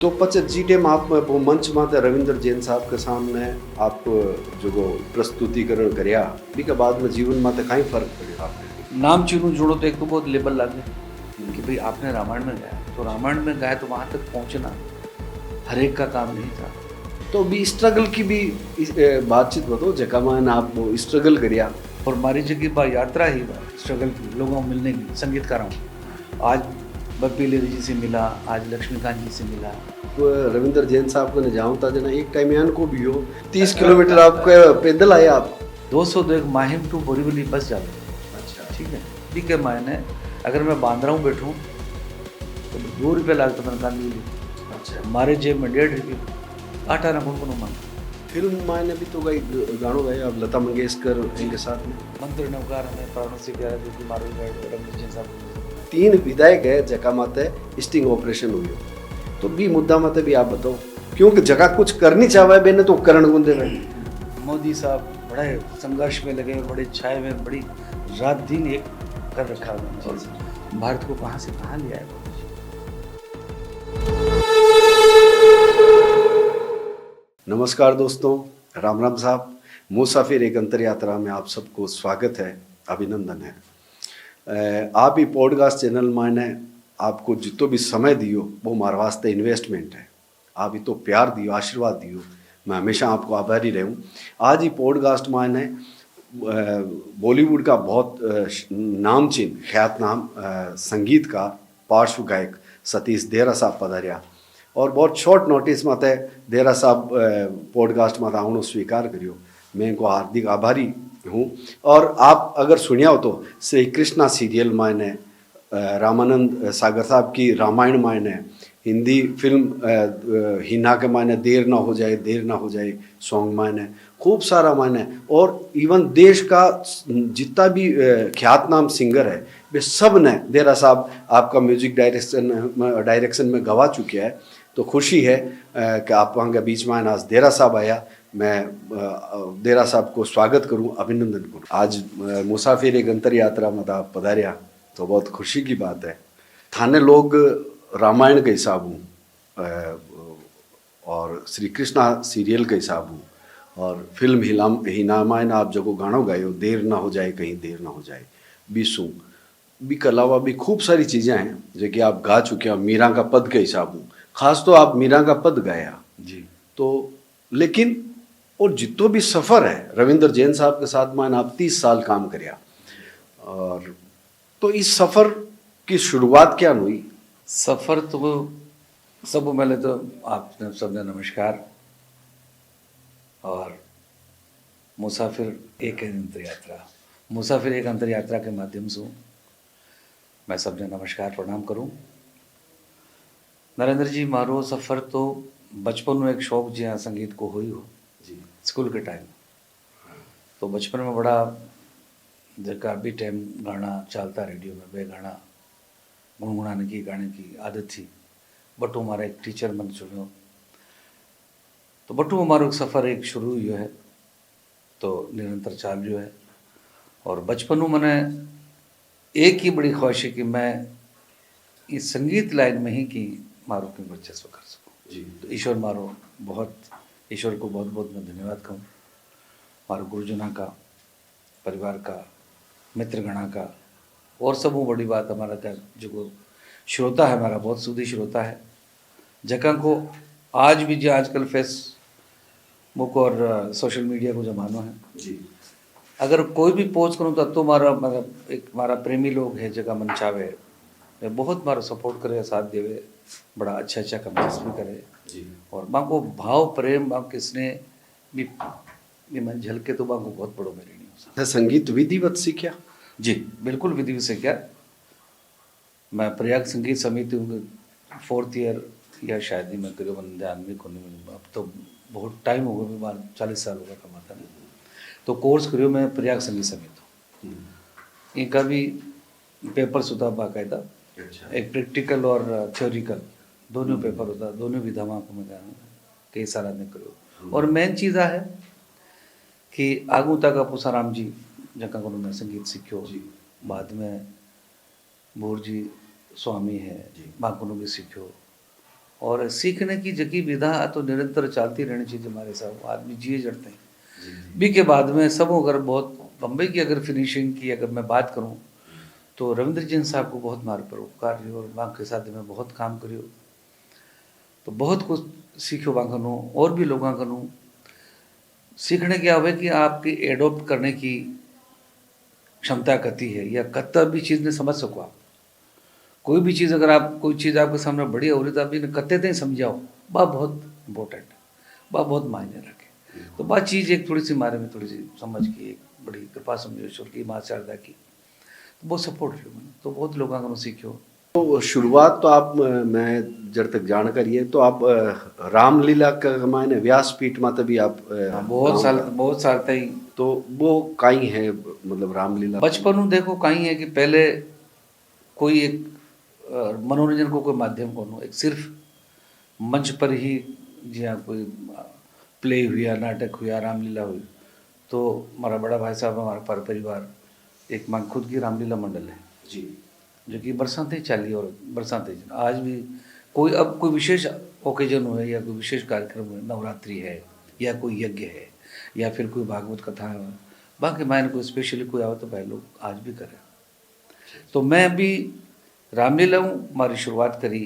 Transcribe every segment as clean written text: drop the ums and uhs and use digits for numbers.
तो 25 टाइम आप वो मंच माते रविंद्र जैन साहब के सामने आप जो प्रस्तुतिकरण करया बी के बाद में जीवन माते काई फर्क पड़े आपने? नाम चीनू जोड़ो तो एक तो बहुत लेबल लागे कि भाई आपने रामायण में गाया, तो रामायण में गाया तो वहाँ तक पहुँचना हर एक का काम नहीं था। तो भी स्ट्रगल की भी बातचीत बताओ जगह में आप वो स्ट्रगल करिया और हमारी जगह बा यात्रा ही बा स्ट्रगल की, लोगों को मिलने की, संगीतकारों को। आज बप्पी लेरी जी से मिला, आज लक्ष्मीकांत जी से मिला। तो रविंद्र जैन साहब को न जाऊँ था जना एक टाइम यान को भी हो 30 किलोमीटर आपको पैदल आए आप 202 माहिम टू बोरीवली बस जाते। अच्छा ठीक है, ठीक है। मायने अगर मैं बांद्रा हूँ बैठूँ तो 2 रुपये लागते मैंने कान ली। अच्छा हमारे जेब में 1.5 रुपये 8 आना कौन कौन मन फिल्म मायने भी तो गई गानों गए आप लता मंगेशकर इनके साथ में मंत्र नवकार हमें प्राणों से प्यारा जो कि मारो गए रविंद्र जैन साहब 3 विधायक है जगह माते स्टिंग ऑपरेशन हुई हो तो भी मुद्दा माते भी आप बताओ क्योंकि जगह कुछ करनी चाहे बेने तो करण गुंदे रहे मोदी साहब बड़े संघर्ष में लगे, बड़े छाए में, बड़ी रात दिन एक कर रखा है। भारत को कहाँ से कहाँ ले आए मोदी जी। नमस्कार दोस्तों, राम राम साहब। मुसाफिर एक अंतर यात्रा में आप सबको स्वागत है, अभिनंदन है। आप ही पॉडकास्ट चैनल माने आपको जितो भी समय दियो वो हमारे वास्ते इन्वेस्टमेंट है। आप ही तो प्यार दियो, आशीर्वाद दियो, मैं हमेशा आपको आभारी रहूं। आज ही पॉडकास्ट माने बॉलीवुड का बहुत नामचीन ख्यात नाम संगीतकार पार्श्व गायक सतीश देहरा साहब पधारिया और बहुत शॉर्ट नोटिस माते देहरा साहब पॉडकास्ट माता आवनो स्वीकार करियो। मैं इनको हार्दिक आभारी हूँ। और आप अगर सुनिया हो तो श्री कृष्णा सीरियल मायने रामानंद सागर साहब की रामायण मायने हिंदी फिल्म हिना के मायने देर ना हो जाए सॉन्ग मायने खूब सारा मायने और इवन देश का जितना भी ख्यात नाम सिंगर है वे सब ने देरा साहब आपका म्यूजिक डायरेक्शन में गवा चुके हैं। तो खुशी है कि आप वहाँ के बीच में आज देरा साहब आया। मैं देरा साहब को स्वागत करूं, अभिनंदन करूं। आज मुसाफिर एक अंतर यात्रा में आप पधारिया तो बहुत खुशी की बात है। थाने लोग रामायण के हिसाब हूँ और श्री कृष्णा सीरियल के हिसाब हूँ और फिल्म हिनामायन आप जो गानों गाए हो देर ना हो जाए कहीं देर ना हो जाए बीसू भी के अलावा भी खूब सारी चीज़ें हैं जो कि आप गा चुके हैं। मीरा का पद के हिसाब हूँ, खास तो आप मीरा का पद गाया जी। तो लेकिन और जितो भी सफ़र है रविंद्र जैन साहब के साथ मान आप 30 साल काम करिया और तो इस सफ़र की शुरुआत क्या हुई? सफ़र तो सब पहले तो आपने सबने नमस्कार। और मुसाफिर एक अंतर यात्रा, मुसाफिर एक अंतर यात्रा के माध्यम से मैं सबने नमस्कार प्रणाम करूं। नरेंद्र जी मारो सफ़र तो बचपन में एक शौक जी संगीत को हुई हो जी स्कूल के टाइम। तो बचपन में बड़ा जगह भी टाइम गाना चलता रेडियो में, वे गाना गुनगुनाने की गाने की आदत थी। बटू हमारा एक टीचर मन चुनो तो बटू हमारा सफ़र एक शुरू हुई है तो निरंतर चाल रही है। और बचपन में मैंने एक ही बड़ी ख्वाहिश है कि मैं इस संगीत लाइन में ही कि मारो की वर्चस्व कर सकूँ जी। तो ईश्वर मारो बहुत, ईश्वर को बहुत बहुत मैं धन्यवाद कहूँ। हमारे गुरुजनों का, परिवार का, मित्रगणा का और सब वो बड़ी बात हमारा का जो श्रोता है हमारा बहुत सुधी श्रोता है जगह को आज भी जो आजकल फेसबुक और सोशल मीडिया को ज़माना है जी अगर कोई भी पोस्ट करूँ तो हमारा मतलब एक हमारा प्रेमी लोग है जगह मन चावे मैं बहुत हमारा सपोर्ट करे, साथ देवे, बड़ा अच्छा अच्छा कमेंट्स भी करे जी और माँ को भाव प्रेम माँ किसने भी मन झलके तो माँ को बहुत बड़ो मेरे नहीं हो सकता। संगीत विधिवत सीखा? जी बिल्कुल विधि से क्या, मैं प्रयाग संगीत समिति 4th ईयर या शायद ही मैं करीबन ध्यान में को नहीं, अब तो बहुत टाइम हो गया, बार 40 साल होगा कमाता नहीं। तो कोर्स करियो मैं प्रयाग संगीत समिति, इनका भी पेपर्स होता बाकायदा, एक प्रैक्टिकल और थ्योरिकल दोनों पेपर होता, दोनों विधा में आपको मैं कई साल आदमी करो। और मेन चीज़ है कि आगू तक आप उषाराम जी जगह को मैं संगीत सीखो, बाद में भूर जी स्वामी है माँ को भी सीखो और सीखने की जकी विधा तो निरंतर चलती रहनी चाहिए हमारे साथ, आदमी जिए जड़ते हैं बी के बाद में सब। अगर बहुत बम्बई की अगर फिनिशिंग की अगर मैं बात करूं तो रविंद्र जैन साहब को बहुत मार पर उपकार रही और वहाँ के साथ में बहुत काम करियो, तो बहुत कुछ सीखो वहाँ कनो और भी लोगों कनो सीखने क्या हुआ कि आपकी एडोप्ट करने की क्षमता कती है या कत्ता भी चीज़ ने समझ सको आप। कोई भी चीज़ अगर आप कोई चीज़ आपके सामने बढ़िया हो रही तो आप इन्हें कत्ते तक समझाओ, बा बहुत इम्पोर्टेंट है, बा बहुत मायने रखे। तो बा चीज़ एक थोड़ी सी मारे में थोड़ी सी समझ की एक बड़ी कृपा समझो ईश्वर की माँ शारदा की, तो बहुत सपोर्ट किया मैंने, तो बहुत लोगों को सीखो। तो शुरुआत तो आप मैं जब तक जानकारी है तो आप रामलीला का मायने व्यासपीठ में तभी आप हाँ, बहुत साल तक ही। तो वो कहीं है मतलब रामलीला बचपन में देखो कहीं है कि पहले कोई एक मनोरंजन को कोई माध्यम को एक सिर्फ मंच पर ही जहाँ कोई प्ले हुआ नाटक हुआ रामलीला हुई, तो हमारा बड़ा भाई साहब हमारा पर परिवार एक माँ खुद की रामलीला मंडल है जी, जो कि बरसाते चाली और बरसाते आज भी कोई अब कोई विशेष ओकेजन हो या कोई विशेष कार्यक्रम हो, नवरात्रि है या कोई यज्ञ है या फिर कोई भागवत कथा है, बाकी मायने कोई स्पेशली कोई आओ तो भाई लोग आज भी करें। तो मैं भी रामलीला हमारी शुरुआत करी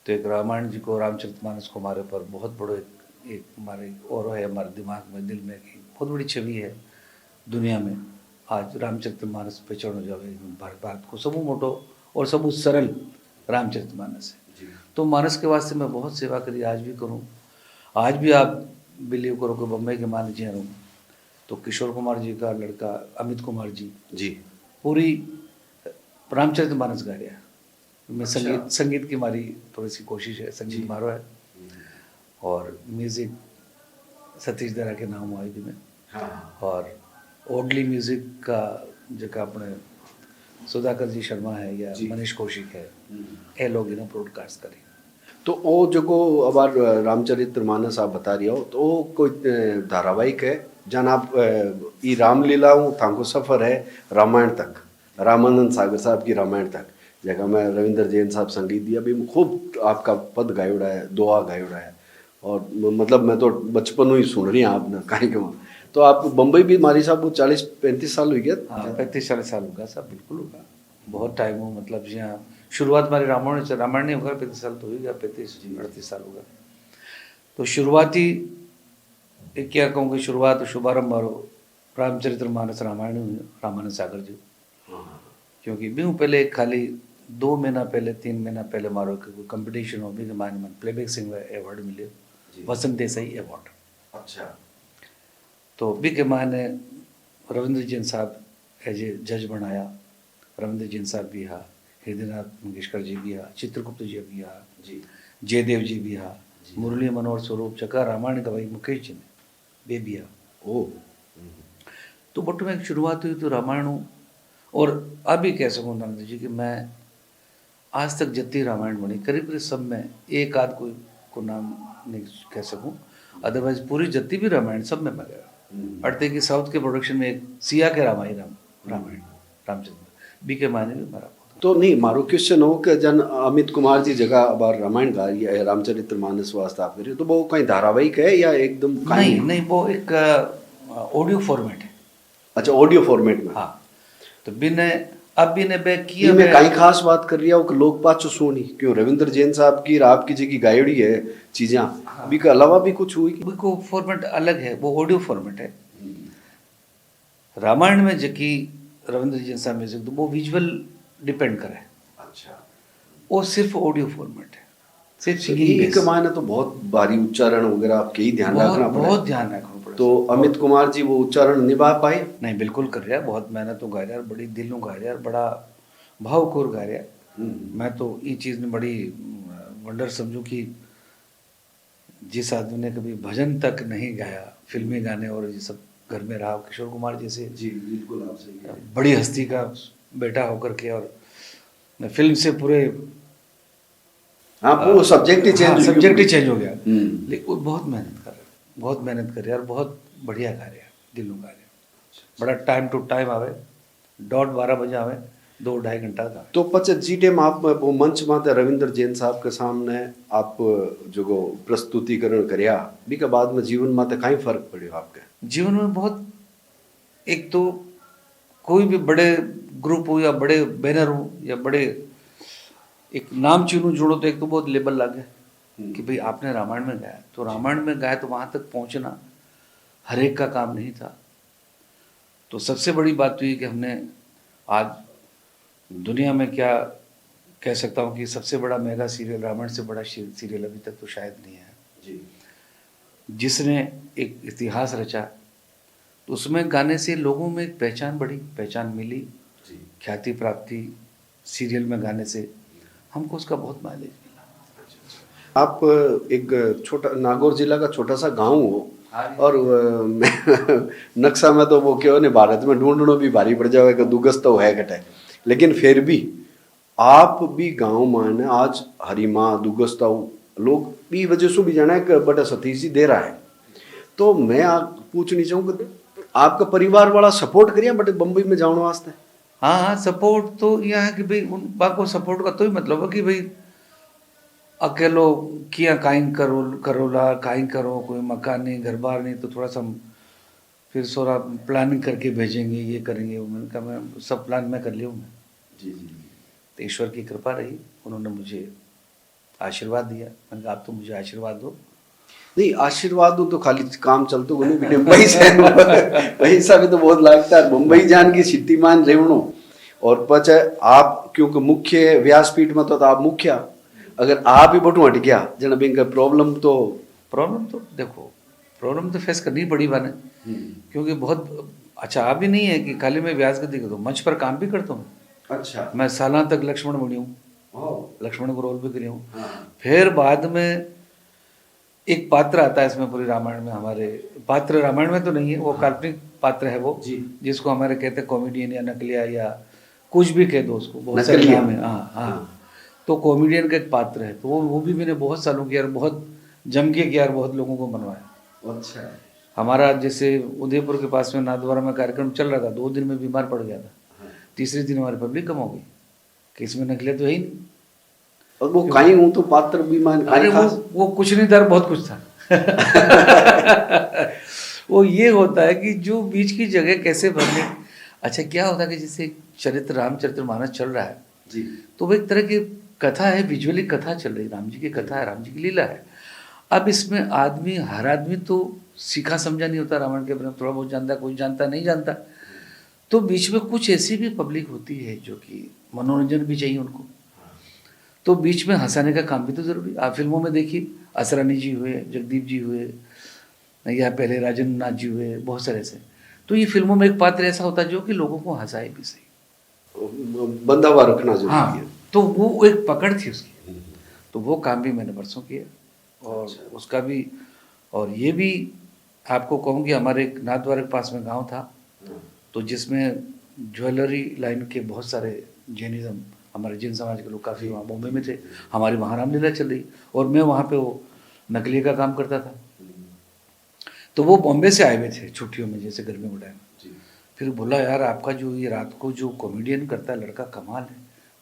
तो एक रामायण जी को रामचरितमानस को हमारे पर बहुत बड़ो एक हमारे और है हमारे दिमाग में दिल में कि बहुत बड़ी छवि है दुनिया में। आज रामचरितमानस पहचान हो जाए भारत को सबू मोटो और सबू सरल रामचरितमानस है। तो मानस के वास्ते मैं बहुत सेवा करी, आज भी करूँ। आज भी आप बिलीव करो कि बम्बई के मान जी रहूँ तो किशोर कुमार जी का लड़का अमित कुमार जी पूरी रामचरितमानस गा रहा है। मैं संगीत की हमारी थोड़ी सी कोशिश है, संगीत मारो है और म्यूज़िक सतीश दरा के नाम हुआ थी में और ओडली म्यूज़िक का जो अपने सुधाकर जी शर्मा है या मनीष कौशिक है ये लोग इन्हें ब्रॉडकास्ट करें। तो वो जो को अब रामचरितमानस आप बता रही हो तो वो कोई धारावाहिक है जन आप ये रामलीला थाको सफ़र है रामायण तक, रामानंद सागर साहब की रामायण तक जगह में रविंद्र जैन साहब संगीत दिया भी खूब आपका पद गायोड़ा है, दोहा गायोड़ा है और मतलब मैं तो बचपन ही सुन रही हूँ आपने कहीं के तो आप बम्बई भी मारी साहब वो 40-35 साल हो गया। हाँ 35-40 साल होगा साहब, बिल्कुल होगा, बहुत टाइम हो। मतलब यहाँ शुरुआत हमारी रामायण नहीं होगा 35 साल तो हो गया, 35-38 साल होगा। तो शुरुआती क्या कहूँगी शुरुआत शुभारंभ मारो रामचरितमानस रामायण हुई रामानंद सागर जी, क्योंकि भी पहले खाली 2 महीना पहले 3 महीना पहले मारो कोई कंपटीशन हो भी मान प्लेबैक सिंगर अवार्ड मिले वसंत देसाई अवार्ड। अच्छा। तो भी के माने रविंद्र जैन साहब एज ए जज बनाया, रविंद्र जैन साहब भी हा, हृदयनाथ मंगेशकर जी भी हा, चित्रगुप्त जी भी हा, जयदेव जी भी हा, मुरली मनोहर स्वरूप चका रामायण गवाई मुकेश जी ने वे भी हा। ओ तो बट में एक शुरुआत हुई तो रामायण और अभी कह सकूँ नंद जी कि मैं आज तक जितनी रामायण बनी करीब सब में एक आध कोई को नाम नहीं कह सकूँ, अदरवाइज पूरी जितनी भी रामायण सब में मैं गया। अड़ते की साउथ के प्रोडक्शन में एक सिया के रामायण रामचंद्र बी के मायने भी मारा तो नहीं मारो क्वेश्चन हो कि जन अमित कुमार जी जगह बार रामायण गा या रामचरितमानस वास्ते आप तो वो कहीं धारावाहिक है या एकदम नहीं वो एक ऑडियो फॉर्मेट है। अच्छा ऑडियो फॉर्मेट में। हाँ तो बिने अब बिने बे किया मैं कहीं खास बात कर रही हूँ कि लोग पाचो सुनी क्यों रविंद्र जैन साहब की आपकी जी गायड़ी है चीज़ें अभी के अलावा भी कुछ हुई को फॉर्मेट अलग है, वो ऑडियो फॉर्मेट है। रामायण में जबकि रविंद्र जैन साहब म्यूजिक तो वो विजुअल डिपेंड करे। अच्छा। वो सिर्फ ऑडियो फॉर्मेट है, सिर्फ सिंगिंग के मायने तो बहुत भारी उच्चारण वगैरह आपके ही ध्यान रखना पड़ेगा, बहुत ध्यान रखना पड़ेगा। तो अमित कुमार जी वो उच्चारण निभा पाए नहीं बिल्कुल कर रहा है, बहुत मेहनत तो गा रहा है, बड़ी दिल गा रहा है, बड़ा भावकोर गा रहा है। मैं तो ये चीज़ में बड़ी वंडर समझूं कि जिस आदमी ने कभी भजन तक नहीं गाया, फिल्मी गाने और ये सब घर में रहा, किशोर कुमार जैसे जी बिल्कुल आप सही बड़ी हस्ती का बेटा होकर के और फिल्म से पूरे हाँ वो सब्जेक्ट ही चेंज हो गया, लेकिन वो बहुत मेहनत कर रहे हैं, बहुत मेहनत कर रहे हैं और बहुत बढ़िया गा रहे हैं, दिलों गा रहे हैं। बड़ा टाइम टू टाइम आवे, 12:30 बजे आवे, 2-2.5 घंटा था। तो पचे जी टाइम आप वो मंच माते रविंद्र जैन साहब के सामने आप जो प्रस्तुतिकरण करया बी के बाद में जीवन माते काई फर्क पड़ियो आपके? जीवन में बहुत, एक तो कोई भी बड़े ग्रुप हो या बड़े बैनर हो या बड़े एक नाम चीनू जोड़ो, तो एक तो बहुत लेबल लगे कि भाई आपने रामायण में गाया, तो रामायण में गाया तो वहाँ तक पहुँचना हर एक का काम नहीं था। तो सबसे बड़ी बात तो ये कि हमने आज दुनिया में क्या कह सकता हूँ कि सबसे बड़ा मेगा सीरियल, रामायण से बड़ा सीरियल अभी तक तो शायद नहीं है जी। जिसने एक इतिहास रचा। तो उसमें गाने से लोगों में एक पहचान बढ़ी, पहचान मिली, जी। ख्याति प्राप्ति, सीरियल में गाने से हमको उसका बहुत माइलेज मिला। आप एक छोटा नागौर जिला का छोटा सा गांव हो और नक्शा में तो वो क्यों नहीं भारत में ढूंढना भी भारी पड़ जाएगा, दुगस तो है घटे, लेकिन फिर भी आप भी गांव माने आज हरिमा दुगस्ता लोग भी वजह से भी जाना है कि बड़ा सतीशी दे रहा है। तो मैं आप पूछनी चाहूँ कि आपका परिवार वाला सपोर्ट करिए बट बम्बई में जाने वास्ते? हाँ हाँ, सपोर्ट तो यह है कि भाई उन बात को सपोर्ट का तो ही मतलब है कि भाई अकेलो किया काइन करोला काइन करो, कोई मकान नहीं, घर बार नहीं, तो थोड़ा सा फिर सोरा प्लानिंग करके भेजेंगे, ये करेंगे। मैंने कहा मैं सब प्लान मैं कर लिया हूँ मैं। जी जी। तो ईश्वर की कृपा रही, उन्होंने मुझे आशीर्वाद दिया। मैंने कहा आप तो मुझे आशीर्वाद दो। नहीं आशीर्वाद दो तो खाली काम चलते हो नहीं बेटे, पैसे पैसा भी तो बहुत लगता है। मुंबई जान की सिद्धिमान रेवणो और पचे आप क्योंकि मुख्य व्यासपीठ में तो आप मुख्य, अगर आप ही बटू हट गया जना बिंग प्रॉब्लम तो देखो प्रॉब्लम तो फेस करनी पड़ी बाने, क्योंकि बहुत अच्छा आप भी नहीं है कि खाली मैं व्यास गति करता हूँ, मंच पर काम भी करता हूँ। अच्छा। मैं साल तक लक्ष्मण बनी हूँ, लक्ष्मण को रोल भी करी हूँ। हाँ। फिर बाद में एक पात्र आता है इसमें पूरी रामायण में, हमारे पात्र रामायण में तो नहीं है, वो काल्पनिक पात्र है वो, जिसको हमारे कहते हैं कॉमेडियन या नकलिया या कुछ भी कह दो उसको, बहुत सारे नाम है। हाँ हाँ, तो कॉमेडियन का एक पात्र है, तो वो भी मैंने बहुत सालों किया और बहुत जम के किया और बहुत लोगों को मनवाया। अच्छा। हमारा जैसे उदयपुर के पास में नाथद्वारा में कार्यक्रम चल रहा था, 2 दिन में बीमार पड़ गया था। तीसरे दिन हमारी पब्लिक कम हो गई कि इसमें नकले तो है ही नहीं। और वो काई हूँ तो पात्र भी मान, अरे वो कुछ नहीं था, बहुत कुछ था। वो ये होता है कि जो बीच की जगह कैसे भरने। अच्छा क्या होता है कि जैसे चरित्र रामचरितमानस चल रहा है जी, तो वो एक तरह की कथा है, विजुअली कथा चल रही, राम जी की कथा है, राम जी की लीला है। अब इसमें हर आदमी तो सीखा समझा नहीं होता रामायण के बारे में, थोड़ा बहुत जानता, कोई जानता नहीं जानता। तो बीच में कुछ ऐसी भी पब्लिक होती है जो कि मनोरंजन भी चाहिए उनको, तो बीच में हंसाने का काम भी तो जरूरी। आप फिल्मों में देखिए, असरानी जी हुए, जगदीप जी हुए, या पहले राजन नाथ जी हुए, बहुत सारे ऐसे। तो ये फिल्मों में एक पात्र ऐसा होता है जो कि लोगों को हंसाए भी सही, बंधा हुआ रखना जरूरी है। हाँ, तो वो एक पकड़ थी उसकी। तो वो काम भी मैंने बरसों किया और उसका भी। और ये भी आपको कहूँ कि हमारे एक नाथद्वारा के पास में गांव था, तो जिसमें ज्वेलरी लाइन के बहुत सारे जैनिज्म, हमारे जैन समाज के लोग काफ़ी वहाँ बॉम्बे में थे। हमारी वहाँ रामलीला चल रही और मैं वहाँ पे वो नकली का काम करता था। तो वो बॉम्बे से आए हुए थे छुट्टियों में, जैसे गर्मी के टाइम। फिर बोला यार आपका जो ये रात को जो कॉमेडियन करता है लड़का कमाल है,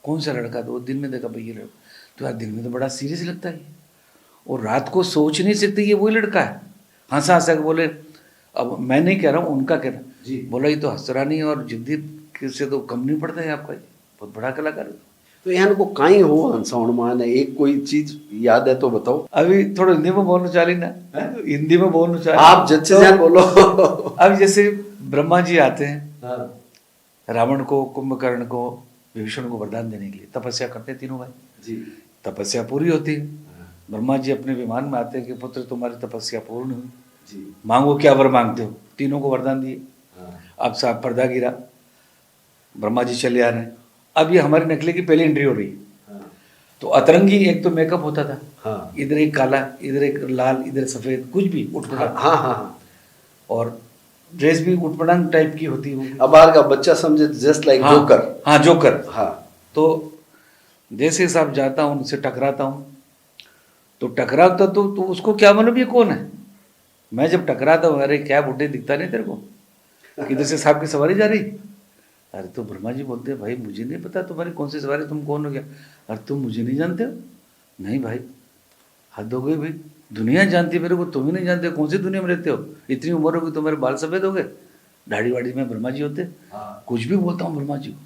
कौन सा लड़का? तो दिन में देखा भाई ये लड़का, तो यार दिन में तो बड़ा सीरियस लगता है और रात को सोच नहीं सकते ये वही लड़का है। हंसा हंसा के बोले, अब मैं नहीं कह रहा हूँ, उनका कहना जी, बोला ये तो हंसरानी और जगदीप से तो कम नहीं पड़ता है आपका, बहुत बड़ा कलाकार है। तो यहाँ को काई हो हंसाउण मान एक कोई चीज याद है तो बताओ। अभी थोड़ा हिंदी में बोलना चाली ना, हिंदी में बोलना चाली आप जज से जान बोलो। अब जैसे ब्रह्मा जी आते हैं, हाँ। रावण को, कुंभकर्ण को, विभीषण को वरदान देने के लिए तपस्या करते हैं तीनों भाई जी। तपस्या पूरी होती है। ब्रह्मा जी अपने विमान में आते हैं कि पुत्र तुम्हारी तपस्या पूर्ण हुई जी, मांगो क्या वर मांगते हो। तीनों को वरदान दिए। अब साहब पर्दा गिरा, ब्रह्मा जी चले आ रहे हैं। अब ये हमारी नकली की पहली एंट्री हो रही है। तो अतरंगी एक तो मेकअप होता था, हाँ। इधर एक काला, इधर एक लाल, इधर सफेद, कुछ भी उठपटांग। हाँ हाँ। और ड्रेस भी उठपटांग टाइप की होती है। अब बाहर का बच्चा समझे जस्ट लाइक जोकर। हाँ जोकर। हाँ। तो जैसे साहब जाता हूँ उनसे टकराता हूँ, तो टकराता तो उसको क्या मालूम ये कौन है। मैं जब टकराता हूँ, अरे क्या बुड्ढे दिखता नहीं तेरे को, किधर से साहब की सवारी जा रही, अरे तो ब्रह्मा जी बोलते हैं भाई मुझे नहीं पता तुम्हारी कौन सी सवारी, तुम कौन हो गया? अरे तुम मुझे नहीं जानते हो? नहीं भाई, हद हो गई भाई, दुनिया जानती है मेरे को, तुम ही नहीं जानते, कौन सी दुनिया में रहते हो? इतनी उम्र होगी तुम्हारे बाल सफ़ेद हो गए, दाढ़ी वाड़ी में ब्रह्मा जी होते। कुछ भी बोलता हूँ ब्रह्मा जी को,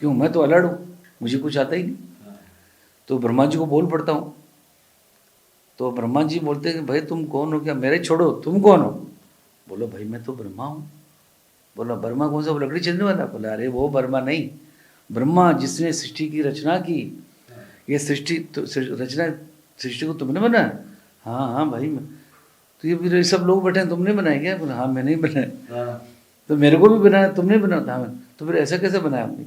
क्यों? मैं तो अलर्ट हूँ, मुझे कुछ आता ही नहीं। तो ब्रह्मा जी को बोल पड़ता हूँ। तो ब्रह्मा जी बोलते हैं कि भाई तुम कौन हो? क्या मेरे छोड़ो, तुम कौन हो? बोलो भाई मैं तो ब्रह्मा हूँ। बोला ब्रह्मा कौन सा, वो लकड़ी चलने वाला? बोला अरे वो ब्रह्मा नहीं, ब्रह्मा जिसने सृष्टि की रचना की। ये सृष्टि तो रचना, सृष्टि को तुमने बनाया? हाँ हाँ भाई मैं। तो ये फिर सब लोग बैठे हैं, तुमने बनाया क्या? बोला हाँ मैंने ही बनाया। तो मेरे को भी बनाया, तुमने बनाया? हाँ मैंने। तो फिर ऐसा कैसे बनाया हमने,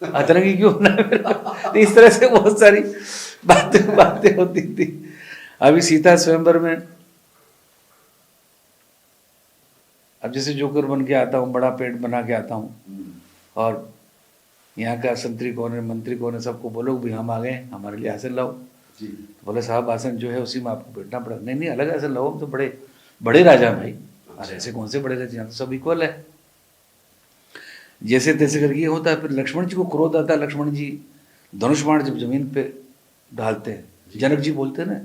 अतरंगी क्यों बनाया मेरा? तो इस तरह से बहुत सारी बातें बातें होती थी। अभी सीता स्वयंवर में, अब जैसे जोकर बन के आता हूँ, बड़ा पेट बना के आता हूँ, और यहाँ का संतरी कौन है, मंत्री कौन है, सबको बोलो भी हम आ गए, हमारे लिए आसन लाओ। जी। तो बोले साहब आसन जो है उसी में आपको बैठना पड़ेगा। नहीं नहीं अलग आसन लाओ, हम तो बड़े बड़े राजा हैं भाई। अरे ऐसे कौन से बड़े राजा, यहाँ तो सब इक्वल है। जैसे तैसे करके ये होता है। फिर लक्ष्मण जी को क्रोध आता है, लक्ष्मण जी धनुष बाण जब जमीन पे डालते हैं, जनक जी बोलते हैं ना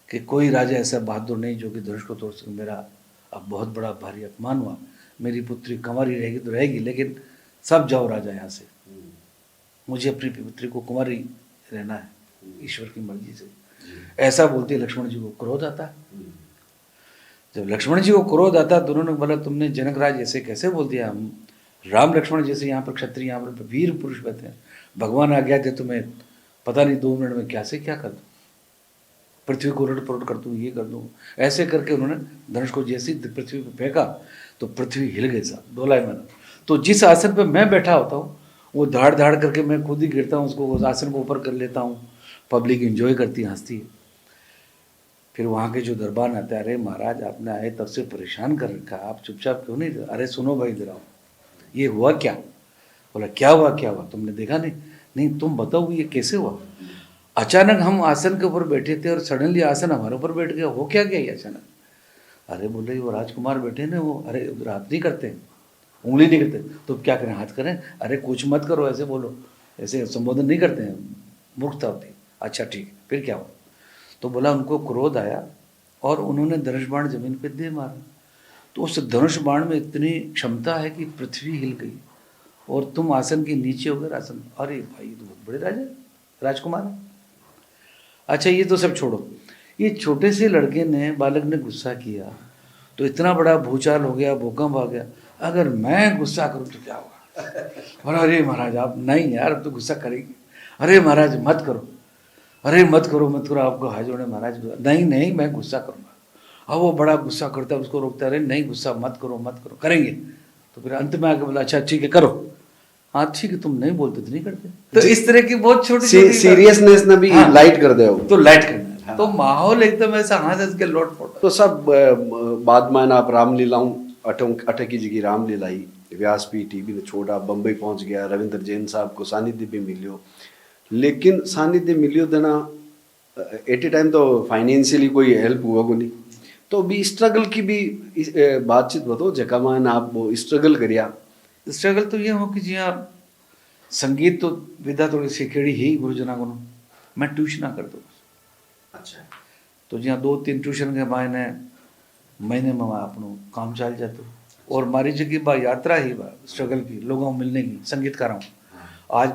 कि कोई राजा ऐसा बहादुर नहीं जो कि धनुष को तोड़ सके। मेरा अब बहुत बड़ा भारी अपमान हुआ, मेरी पुत्री कुंवारी रहेगी तो रहेगी, लेकिन सब जाओ राजा यहाँ से, मुझे अपनी पुत्री को कुंवारी रहना है, ईश्वर की मर्जी से। ऐसा बोलते ही लक्ष्मण जी को क्रोध आता है। जब लक्ष्मण जी को क्रोध आता है तो उन्होंने बोला तुमने जनक राज ऐसे कैसे बोल दिया? हम राम लक्ष्मण जैसे यहाँ पर क्षत्रिय, यहाँ पर वीर पुरुष बैठे हैं, भगवान आ गया थे तुम्हें पता नहीं 2 मिनट में क्या से क्या कर दूँ, पृथ्वी को उलट पुलट कर दूँ, ये कर दूँ। ऐसे करके उन्होंने धनुष को जैसे ही पृथ्वी पर फेंका तो पृथ्वी हिल गई साहब, डोलायमान। तो जिस आसन पर मैं बैठा होता हूँ वो धाड़ धाड़ करके मैं खुद ही गिरता हूँ, उसको उस आसन को ऊपर कर लेता हूँ, पब्लिक एंजॉय करती है, हंसती है। फिर वहाँ के जो दरबार आते हैं, अरे महाराज आपने आए तब से परेशान कर रखा, आप चुपचाप क्यों नहीं? अरे सुनो भाई इधर आओ, ये हुआ क्या? बोला क्या हुआ, क्या हुआ, तुमने देखा नहीं? नहीं तुम बताओ ये कैसे हुआ? अचानक हम आसन के ऊपर बैठे थे और सडनली आसन हमारे ऊपर बैठ गया, हो क्या गया ये अचानक? अरे बोले वो राजकुमार बैठे ना, वो अरे उधर हाथ नहीं करते, उंगली नहीं करते, तो क्या करें, हाथ करें? अरे कुछ मत करो, ऐसे बोलो, ऐसे संबोधन नहीं करते हैं, मूर्खता होती। अच्छा ठीक, फिर क्या हुआ? तो बोला उनको क्रोध आया और उन्होंने धनुष बाण जमीन पे दे मारा। तो उस धनुष बाण में इतनी क्षमता है कि पृथ्वी हिल गई और तुम आसन के नीचे हो गए आसन। अरे भाई तो बहुत बड़े राजा राजकुमार है। अच्छा ये तो सब छोड़ो, ये छोटे से लड़के ने, बालक ने गुस्सा किया तो इतना बड़ा भूचाल हो गया, भूकंप आ गया। अगर मैं गुस्सा करूं तो क्या होगा? बोला अरे महाराज आप, नहीं यार अब तो गुस्सा करेगी। अरे महाराज मत करो, अरे मत करो मत करो, आपको हाथ जोड़े महाराज। नहीं नहीं मैं गुस्सा करूँगा। अब वो बड़ा गुस्सा करता है, उसको रोकता है, अरे नहीं गुस्सा मत करो, करेंगे। तो फिर अंत में आके बोला अच्छा ठीक है करो। हाँ ठीक है, तुम नहीं बोलते तो नहीं करते। तो इस तरह की बहुत छोटी छोटी सीरियसनेस ने भी हाँ, लाइट कर दे, तो लाइट करना। हाँ। तो माहौल एकदम ऐसा हंस हंस के लोट पोट। तो सब बाद में आप रामलीलाओं अटकी जगी रामलीलाई व्यासपीठ टीवी ने छोड़ा, बम्बई पहुंच गया, रविंद्र जैन साहब को सानिध्य भी मिलियो। लेकिन सानिध्य मिलियो देना एट ए टाइम तो फाइनेंशियली कोई हेल्प हुआ को नहीं, तो भी स्ट्रगल की भी बातचीत बताओ जका मान आप वो स्ट्रगल करिया। स्ट्रगल तो ये हो कि जी आप संगीत तो विधा थोड़ी सीखेड़ी ही गुरुजना को मैं ट्यूशन कर दूँ। अच्छा। तो जी 2-3 ट्यूशन के मायने महीने में अपनों काम चल जाते। और मारी जगह बा यात्रा ही बा स्ट्रगल की, लोगों को मिलने की, संगीतकारों। आज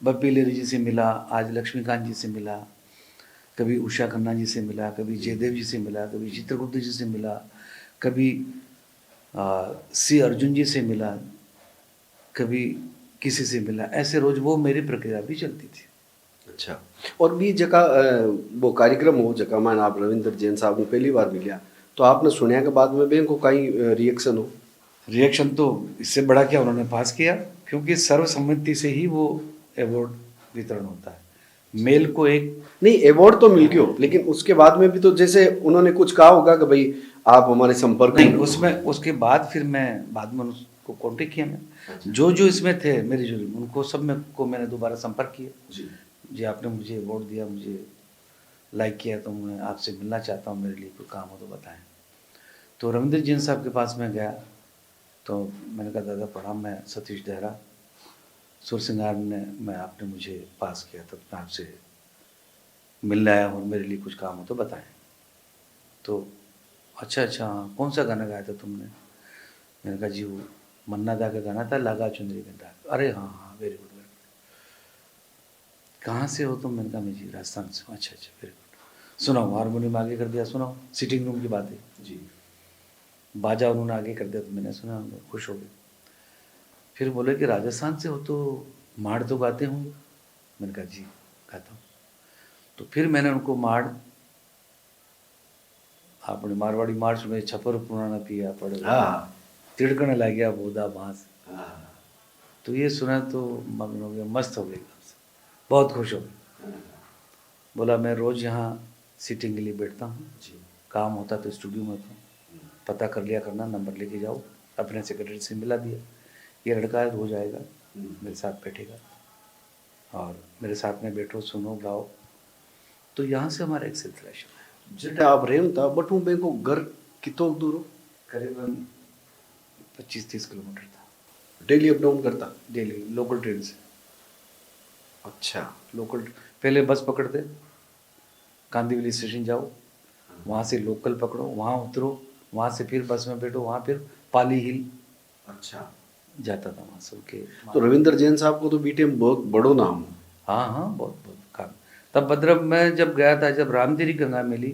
बप्पी लेरी जी से मिला, आज लक्ष्मीकांत जी से मिला, कभी उषा खन्ना जी से मिला, कभी जयदेव जी से मिला, कभी चित्रगुप्त जी से मिला, कभी सी अर्जुन जी से मिला, कभी किसी से मिला। ऐसे रोज वो मेरी प्रक्रिया भी चलती थी। अच्छा। और भी जगह वो कार्यक्रम हो जगह मान आप रविंद्र जैन साहब को पहली बार मिलिया तो आपने सुनने के बाद में भी को कहीं रिएक्शन हो? रिएक्शन तो इससे बड़ा क्या, उन्होंने पास किया, क्योंकि सर्वसम्मति से ही वो अवार्ड वितरण होता है। मेल को एक नहीं अवार्ड तो मिल गया, लेकिन उसके बाद में भी तो जैसे उन्होंने कुछ कहा होगा कि भाई आप हमारे संपर्क नहीं, उसमें उसके बाद फिर मैं बाद में उसको कॉन्टेक्ट किया। मैं जो इसमें थे मेरे जो उनको सब में को मैंने दोबारा संपर्क किया। जी आपने मुझे अवार्ड दिया, मुझे लाइक किया, तो मैं आपसे मिलना चाहता हूँ, मेरे लिए कोई काम हो तो बताएं। तो रविंद्र जैन साहब के पास मैं गया तो मैंने कहा दादा प्रणाम, मैं सतीश देहरा सुर सिंगार में आपने मुझे पास किया, तब मैं आपसे मिलने आया हूँ, मेरे लिए कुछ काम हो तो बताएं। तो अच्छा अच्छा, हाँ, कौन सा गाना गाया था तुमने? मैंने कहा जी वो मन्ना दा का गाना था, लागा चुनरी में दाग। अरे हाँ हाँ, वेरी गुड वेरी गुड। कहाँ से हो तुम? मैंने कहा मैं जी राजस्थान से हूँ। अच्छा अच्छा, वेरी गुड। सुनाओ, हारमोनियम आगे कर दिया, सुनाओ। सिटिंग रूम की बात है जी। बाजा उन्होंने आगे कर दिया तो मैंने सुना, हम लोग खुश हो गए। फिर बोले कि राजस्थान से हो तो माड़ तो गाते होंगे? मैंने कहा जी गाता हूँ। तो फिर मैंने उनको माड़, आपने मारवाड़ी मार सुने, छपर पुराना पिया पड़े, हाँ तिड़कने लग गया बोदा बांस। हाँ। तो ये सुना तो मग्न हो गया, मस्त हो गया एकदम से, बहुत खुश हो गया। बोला मैं रोज़ यहाँ सीटिंग के लिए बैठता हूँ, जी। काम होता तो स्टूडियो में होता हूँ, पता कर लिया करना, नंबर लेके जाओ। अपने सेक्रेटरी से मिला दिया, ये लड़का रोज आएगा, मेरे साथ बैठेगा और मेरे साथ में बैठो, सुनो, गाओ। तो यहाँ से हमारा एक सिलसिला शुरू है। जेठे आप रेम था बटू बैंक को घर कितो दूर हो? करीबन 25-30 किलोमीटर था। डेली अप डाउन करता? डेली लोकल ट्रेन से। अच्छा। लोकल पहले बस पकड़ते, कांदीवली स्टेशन जाओ, वहाँ से लोकल पकड़ो, वहाँ उतरो, वहाँ से फिर बस में बैठो, वहाँ फिर पाली हिल अच्छा। जाता था वहाँ से के। तो रविंद्र जैन साहब को तो बीटे में बहुत बड़ो नाम हो। हाँ हाँ, बहुत बहुत काम। तब भद्रक में जब गया था, जब रामतेरी गंगा मेली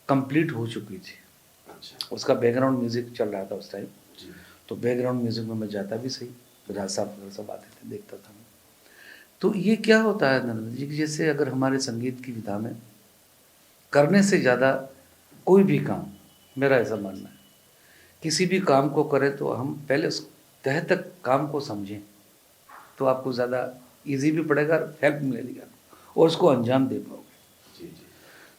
कंप्लीट हो चुकी थी, अच्छा। उसका बैकग्राउंड म्यूजिक चल रहा था उस टाइम। जी। तो बैकग्राउंड म्यूजिक में मैं जाता भी सही, राज साहब वगैरह सब आते थे, देखता था मैं। तो ये क्या होता है नरेंद्र जी कि जैसे अगर हमारे संगीत की विधा में करने से ज़्यादा कोई भी काम, मेरा ऐसा मानना है, किसी भी काम को करें तो हम पहले उस तह तक काम को समझें, तो आपको ज़्यादा इजी भी पड़ेगा, हेल्प मिलेगी आपको और उसको अंजाम दे पाओगे। जी जी।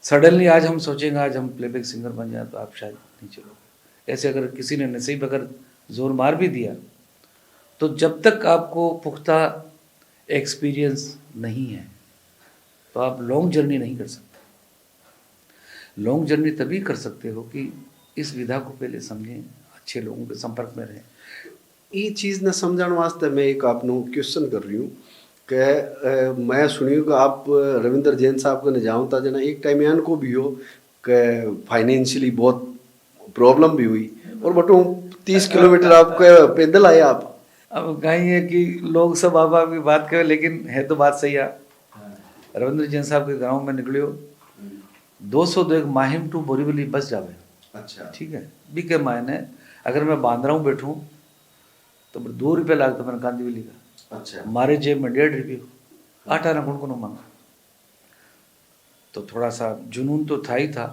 सडनली आज हम सोचेंगे आज हम प्लेबैक सिंगर बन जाए तो आप शायद नहीं चलोगे। ऐसे अगर किसी ने नसीब अगर जोर मार भी दिया, तो जब तक आपको पुख्ता एक्सपीरियंस नहीं है तो आप लॉन्ग जर्नी नहीं कर सकते। लॉन्ग जर्नी तभी कर सकते हो कि इस विधा को पहले समझें, अच्छे लोगों के संपर्क में रहें। ये चीज़ ने समझाने वास्ते मैं एक आपनो क्वेश्चन कर रही हूँ कि मैं सुनी कि आप रविंद्र जैन साहब को न जाऊँ था जना एक टाइम यान को भी हो कि फाइनेंशियली बहुत प्रॉब्लम भी हुई और बटू 30 किलोमीटर आप पैदल आए आप। अब कहीं है कि लोग सब आप की बात करें, लेकिन है तो बात सही है। रविंद्र जैन साहब के गाँव में निकलियो 202 एक माहिम टू बोरीवली बस जावे। अच्छा। ठीक है, बी के मायने अगर मैं बांद्रा हूँ बैठूँ तो 2 रुपये लागता मैंने कांदीवली का। अच्छा। हमारे जेब में 1.5 रुपये, 8 आना कौन को मांगा। तो थोड़ा सा जुनून तो था ही था।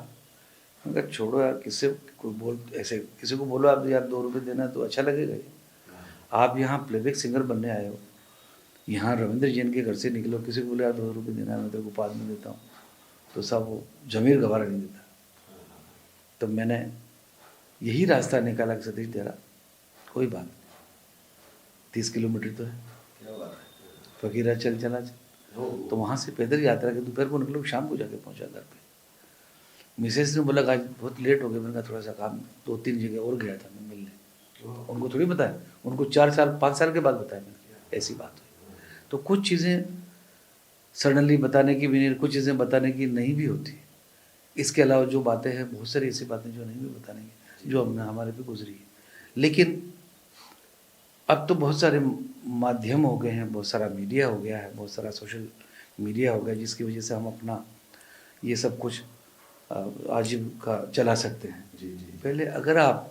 मैंने कहा छोड़ो यार, किससे कोई बोल, ऐसे किसी को बोलो आप यार 2 रुपये देना तो अच्छा लगेगा। आप यहाँ प्लेबैक सिंगर बनने आए हो, यहाँ रविंद्र जैन के घर से निकलो, किसी को बोले यार 2 रुपये देना है, मैं तेरे को बाद में देता हूँ, तो सब वो जमीर गवारा नहीं देता। तो मैंने यही रास्ता निकाला कि सतीश तेरा कोई बात नहीं, 30 किलोमीटर तो है, फकीरा चल चला चल। तो वहाँ से पैदल यात्रा के दोपहर को निकलो, शाम को जाके पहुँचा घर पे। मिसेस ने बोला आज बहुत लेट हो गया। मैंने कहा थोड़ा सा काम, 2-3 जगह और गया था मैं मिलने। उनको थोड़ी बताया, उनको 4 साल 5 साल के बाद बताया मैंने, ऐसी बात हुई। तो कुछ चीज़ें सडनली बताने की भी नहीं, कुछ चीज़ें बताने की नहीं भी होती। इसके अलावा जो बातें हैं, बहुत सारी ऐसी बातें जो नहीं भी बताने की, जो हमने हमारे पे गुजरी है। लेकिन अब तो बहुत सारे माध्यम हो गए हैं, बहुत सारा मीडिया हो गया है, बहुत सारा सोशल मीडिया हो गया, जिसकी वजह से हम अपना ये सब कुछ आजीविका चला सकते हैं। जी जी। पहले अगर आप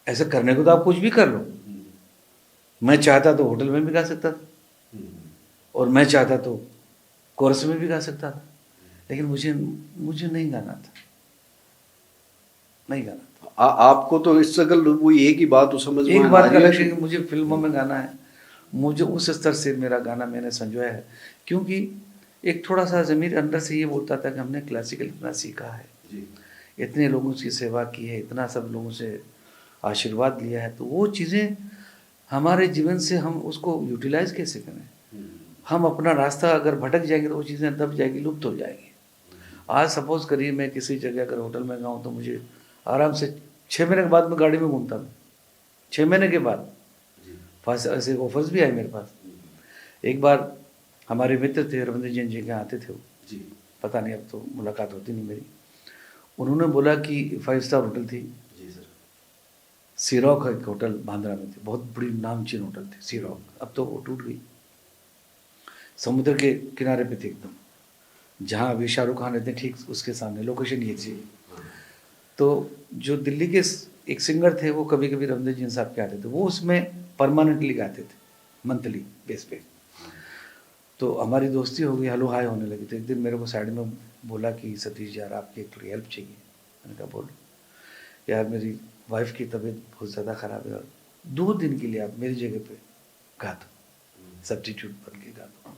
ऐसा करने को तो आप कुछ भी कर लो। मैं चाहता तो होटल में भी गा सकता था और मैं चाहता तो कोरस में भी गा सकता था, लेकिन मुझे नहीं गाना था, नहीं गाना था। आपको तो स्ट्रगल वो एक ही बात समझ में एक आ बात का रही है लक्ष्य है कि मुझे फिल्मों में गाना है, मुझे उस स्तर से मेरा गाना मैंने संजोया है। क्योंकि एक थोड़ा सा ज़मीर अंदर से ये बोलता था कि हमने क्लासिकल इतना सीखा है, इतने लोगों की सेवा की है, इतना सब लोगों से आशीर्वाद लिया है, तो वो चीज़ें हमारे जीवन से हम उसको यूटिलाइज कैसे करें। हम अपना रास्ता अगर भटक जाएंगे तो वो चीज़ें दब जाएगी, लुप्त हो जाएगी। आज सपोज करिए मैं किसी जगह अगर होटल में गाऊँ तो मुझे आराम से 6 महीने के बाद मैं गाड़ी में घूमता हूँ, 6 महीने के बाद। ऐसे ऑफर्स भी आए मेरे पास। एक बार हमारे मित्र थे रविंद्र जैन जी के आते थे वो, जी पता नहीं अब तो मुलाकात होती नहीं मेरी। उन्होंने बोला कि 5 स्टार होटल थी, जी सर। सीरॉक एक होटल बांद्रा में थी, बहुत बड़ी नामचीन होटल थी सीरॉक, अब तो वो टूट गई। समुद्र के किनारे पे थी एकदम, जहाँ अभी शाहरुख खान रहते हैं ठीक उसके सामने लोकेशन ये थी। तो जो दिल्ली के एक सिंगर थे वो कभी कभी रविंद्र जैन साहब के आते थे, वो उसमें परमानेंटली गाते थे मंथली बेस पे। तो हमारी दोस्ती हो गई, हेलो हाय होने लगी। तो एक दिन मेरे को साइड में बोला कि सतीश यार आपकी एक थोड़ी हेल्प चाहिए। मैंने कहा बोलो। यार मेरी वाइफ की तबीयत बहुत ज़्यादा ख़राब है और 2 दिन के लिए आप मेरी जगह पे गा दो, सब्स्टिट्यूट बन के गा दो।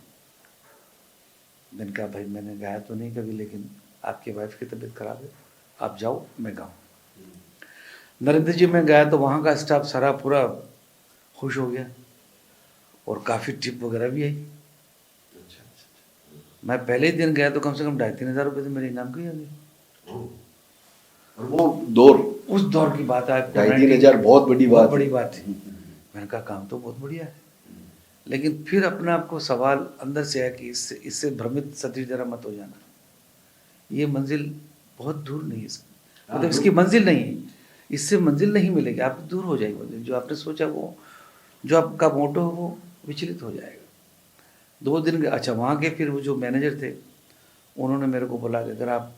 मैंने कहा भाई मैंने गाया तो नहीं कभी, लेकिन आपकी वाइफ की तबीयत ख़राब है, आप जाओ मैं गाऊँ। नरेंद्र जी में गाया तो वहाँ का स्टाफ सारा पूरा खुश हो गया और काफ़ी टिप वगैरह भी आई। मैं पहले ही दिन गया तो कम से कम 2,500-3 हज़ार रुपये तो मेरे इनाम के ही होंगे। और वो दौर, उस दौर की बात है, 2,500 बहुत बड़ी बात, बड़ी बात थी। मैंने कहा काम तो बहुत बढ़िया है, लेकिन फिर अपने आप को सवाल अंदर से आया कि इससे भ्रमित सतीश जरा मत हो जाना, ये मंजिल बहुत दूर नहीं है, मतलब इसकी मंजिल नहीं है, इससे मंजिल नहीं मिलेगी, आप दूर हो जाएगी मंजिल। जो आपने सोचा वो, जो आपका मोटो हो वो विचलित हो जाएगा। 2 दिन अच्छा वहाँ के फिर वो जो मैनेजर थे उन्होंने मेरे को बोला कि अगर आप,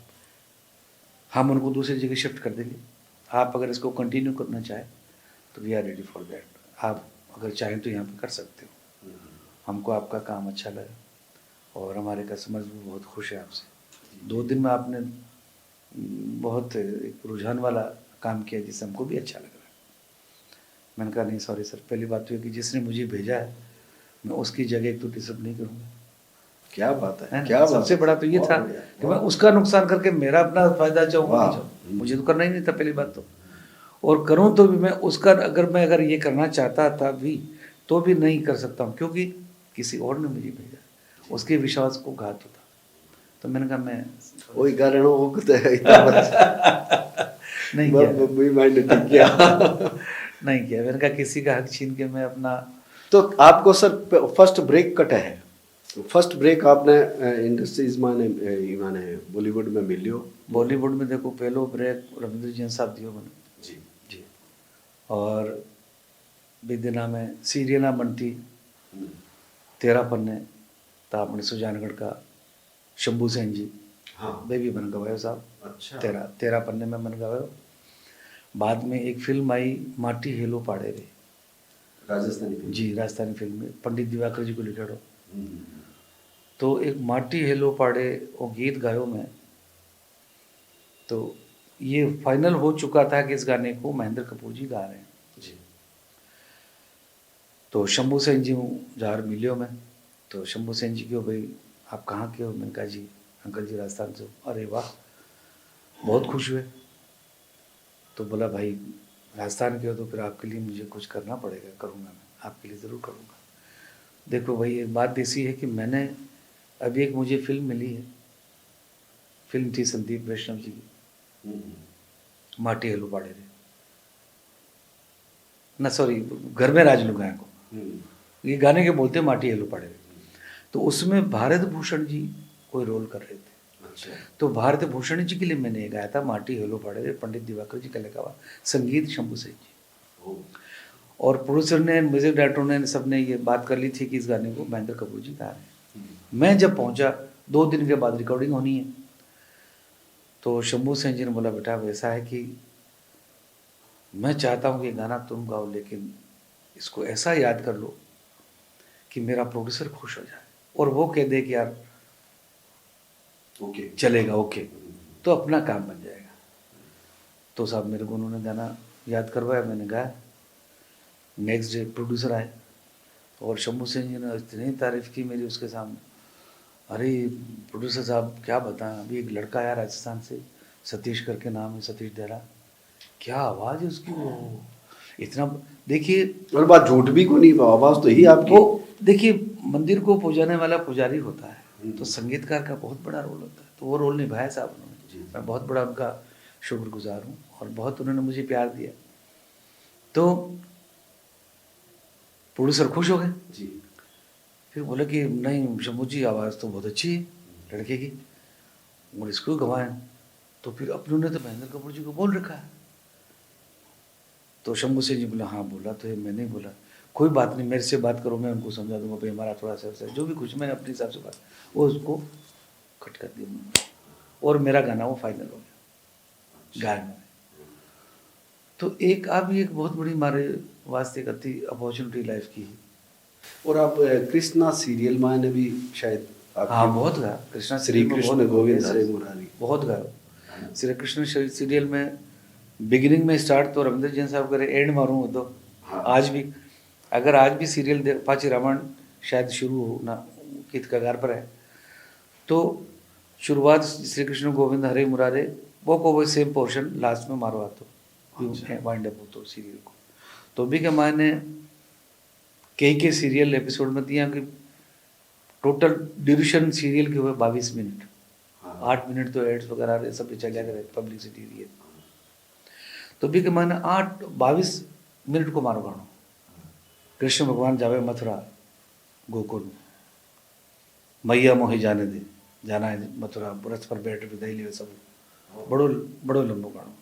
हम उनको दूसरी जगह शिफ्ट कर देंगे, आप अगर इसको कंटिन्यू करना चाहें तो we are ready for that, आप अगर चाहें तो यहाँ पे कर सकते हो, हमको आपका काम अच्छा लगा और हमारे कस्टमर्स भी बहुत खुश है आपसे। 2 दिन में आपने बहुत एक रुझान वाला काम किया जिससे हमको भी अच्छा लग रहा है। मैंने कहा नहीं सॉरी सर, पहली बात तो ये कि जिसने मुझे भेजा है मैं उसकी जगह एक तो डिस्टर्ब नहीं करूँगा। क्या बात है, क्या सबसे बड़ा तो ये था कि मैं उसका नुकसान करके मेरा अपना फायदा चाहूँगा नहीं चाहूँ, मुझे तो करना ही नहीं था पहली बात तो, और करूँ तो भी मैं उसका अगर ये करना चाहता था भी तो भी नहीं कर सकता हूँ, क्योंकि किसी और ने मुझे भेजा, उसके विश्वास को घात होता। तो मैंने कहा मैं कोई कारण हो नहीं किया नहीं किया। मैंने कहा किसी का हक छीन के मैं अपना। तो आपको सर फर्स्ट ब्रेक कटा है, फर्स्ट ब्रेक आपने इंडस्ट्रीज माने बॉलीवुड में मिलियो? बॉलीवुड में देखो पहलो ब्रेक रविंद्र जैन साहब दियो मैंने जी जी, और बेदिना में सीरियला बनती 13 पन्ने था अपने सुजानगढ़ का शंभू सेन जी, हाँ बेबी बन गवायो साहब। अच्छा 13 पन्ने में बन गवायो। बाद में एक फिल्म आई माटी हेलो पाड़े रे, राजस्थानी फिल्म। जी राजस्थानी फिल्म में पंडित दिवाकर जी को लिखा हो। तो एक माटी हेलो पाड़े वो गीत गायो मैं, तो ये फाइनल हो चुका था कि इस गाने को महेंद्र कपूर जी गा रहे हैं जी। तो शंभू सेन जी जार मिलियो मैं, तो शंभू सेन जी क्यों भाई आप कहाँ के हो? मैंने कहा जी अंकल जी राजस्थान से। अरे वाह, बहुत खुश हुए। तो बोला भाई राजस्थान के हो तो फिर आपके लिए मुझे कुछ करना पड़ेगा, करूँगा मैं आपके लिए ज़रूर करूँगा। देखो भाई एक बात ऐसी है कि मैंने अभी एक मुझे फिल्म मिली है, फिल्म थी संदीप वैष्णव जी की माटी हेलो पाड़े रे, ना सॉरी घर में राज लुगाया को, ये गाने के बोलते माटी हेलो पाड़े रे। तो उसमें भारत भूषण जी कोई रोल कर रहे थे। अच्छा। तो भारत भूषण जी के लिए मैंने ये गाया था माटी हेलो पाड़े रे, पंडित दिवाकर जी का लिखा हुआ, संगीत शंभू सेन जी, और प्रोड्यूसर ने म्यूजिक डायरेक्टर ने सब ने ये बात कर ली थी कि इस गाने को महेंद्र कपूर जी गा रहे हैं। मैं जब पहुंचा 2 दिन के बाद रिकॉर्डिंग होनी है, तो शंभू सेन जी ने बोला बेटा वैसा है कि मैं चाहता हूँ कि गाना तुम गाओ, लेकिन इसको ऐसा याद कर लो कि मेरा प्रोड्यूसर खुश हो जाए और वो कह दे कि यार ओके चलेगा ओके, तो अपना काम बन जाएगा। तो साहब मेरे को उन्होंने गाना याद करवाया, मैंने गाया। नेक्स्ट डे प्रोड्यूसर आए और शंभू सेन जी ने इतनी तारीफ़ की मेरी उसके सामने, अरे प्रोड्यूसर साहब क्या बताएं, अभी एक लड़का आया राजस्थान से, सतीश करके नाम है, सतीश देहरा, क्या आवाज़ है उसकी, वो इतना देखिए। और बात झूठ भी को नहीं, आवाज़ तो ही आपकी। वो देखिए मंदिर को पुजाने वाला पुजारी होता है, तो संगीतकार का बहुत बड़ा रोल होता है, तो वो रोल निभाया साहब उन्होंने। मैं बहुत बड़ा उनका शुक्रगुजार हूँ और बहुत उन्होंने मुझे प्यार दिया। तो प्रोड्यूसर खुश हो गए। जी। फिर बोले कि नहीं शंभू जी आवाज़ तो बहुत अच्छी है लड़के की, और इसको गवाएं। तो फिर अपनों ने तो महेंद्र कपूर जी को बोल रखा है। तो शंभू सिंह जी बोला हाँ बोला तो है, मैंने बोला कोई बात नहीं, मेरे से बात करो, मैं उनको समझा दूंगा भाई हमारा थोड़ा सा जो भी कुछ मैंने अपने हिसाब से बात वो उसको कट कर दिया, और मेरा गाना वो फाइनल हो गया गायन में। तो एक आप एक बहुत बड़ी हमारे वास्ते एक अति अपॉर्चुनिटी लाइफ की है। और आप कृष्णा सीरियल में ने भी शायद हाँ बहुत गाया कृष्णा श्री सीरियल में कृष्ण बहुत गोविंद गाया, हरे मुरारी। बहुत गाया श्री कृष्ण सीरियल में। बिगिनिंग में स्टार्ट तो रविंद्र जैन साहब करे, एंड मारूँ तो हाँ। आज भी अगर आज भी सीरियल देख पाची रावण शायद शुरू हो ना कित कगार पर है, तो शुरुआत श्री कृष्ण गोविंद हरे मुरारे वो सेम पोर्शन लास्ट में मारो आतो वाइंड अप होतो सीरियल को। तो भी क्या मायने कई के सीरियल एपिसोड में दिया कि टोटल ड्यूरेशन सीरियल के हुए 22 मिनट, 8 मिनट तो एड्स वगैरह सब चलिया करे पब्लिसिटी रही है। तो भी के माने 22 मिनट को मारो गानो, कृष्ण भगवान जावे मथुरा गोकुल, मैया मोहि जाने दे, जाना है मथुरा, रथ पर बैठ विदाई लिए सब, बड़ो बड़ो लंबो गानो।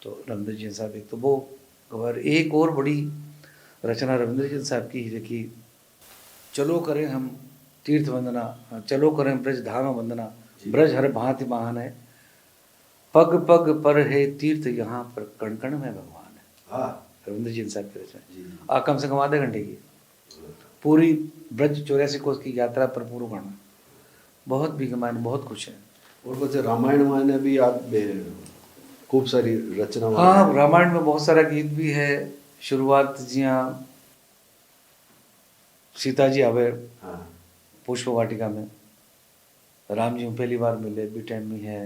तो रविंद्र जी साहब एक तो वो खबर, एक और बड़ी रचना रविंद्र जी साहब की है कि चलो करें हम तीर्थ वंदना, चलो करें ब्रज धाम वंदना, ब्रज हर भांति महान है, पग पग पर है तीर्थ यहाँ पर कण कण में भगवान है। हाँ रविंद्र जी साहब की रचना कम से कम आधे घंटे की पूरी ब्रज 84 कोस की यात्रा पर पूरा गाना, बहुत भी मायने बहुत कुछ है। और वैसे रामायण मायने भी आप खूब सारी रचना। हाँ रामायण में बहुत सारा गीत भी है। शुरुआत जिया सीता जी आवे हाँ पुष्प वाटिका में, राम जी पहली बार मिले बी टाइम में है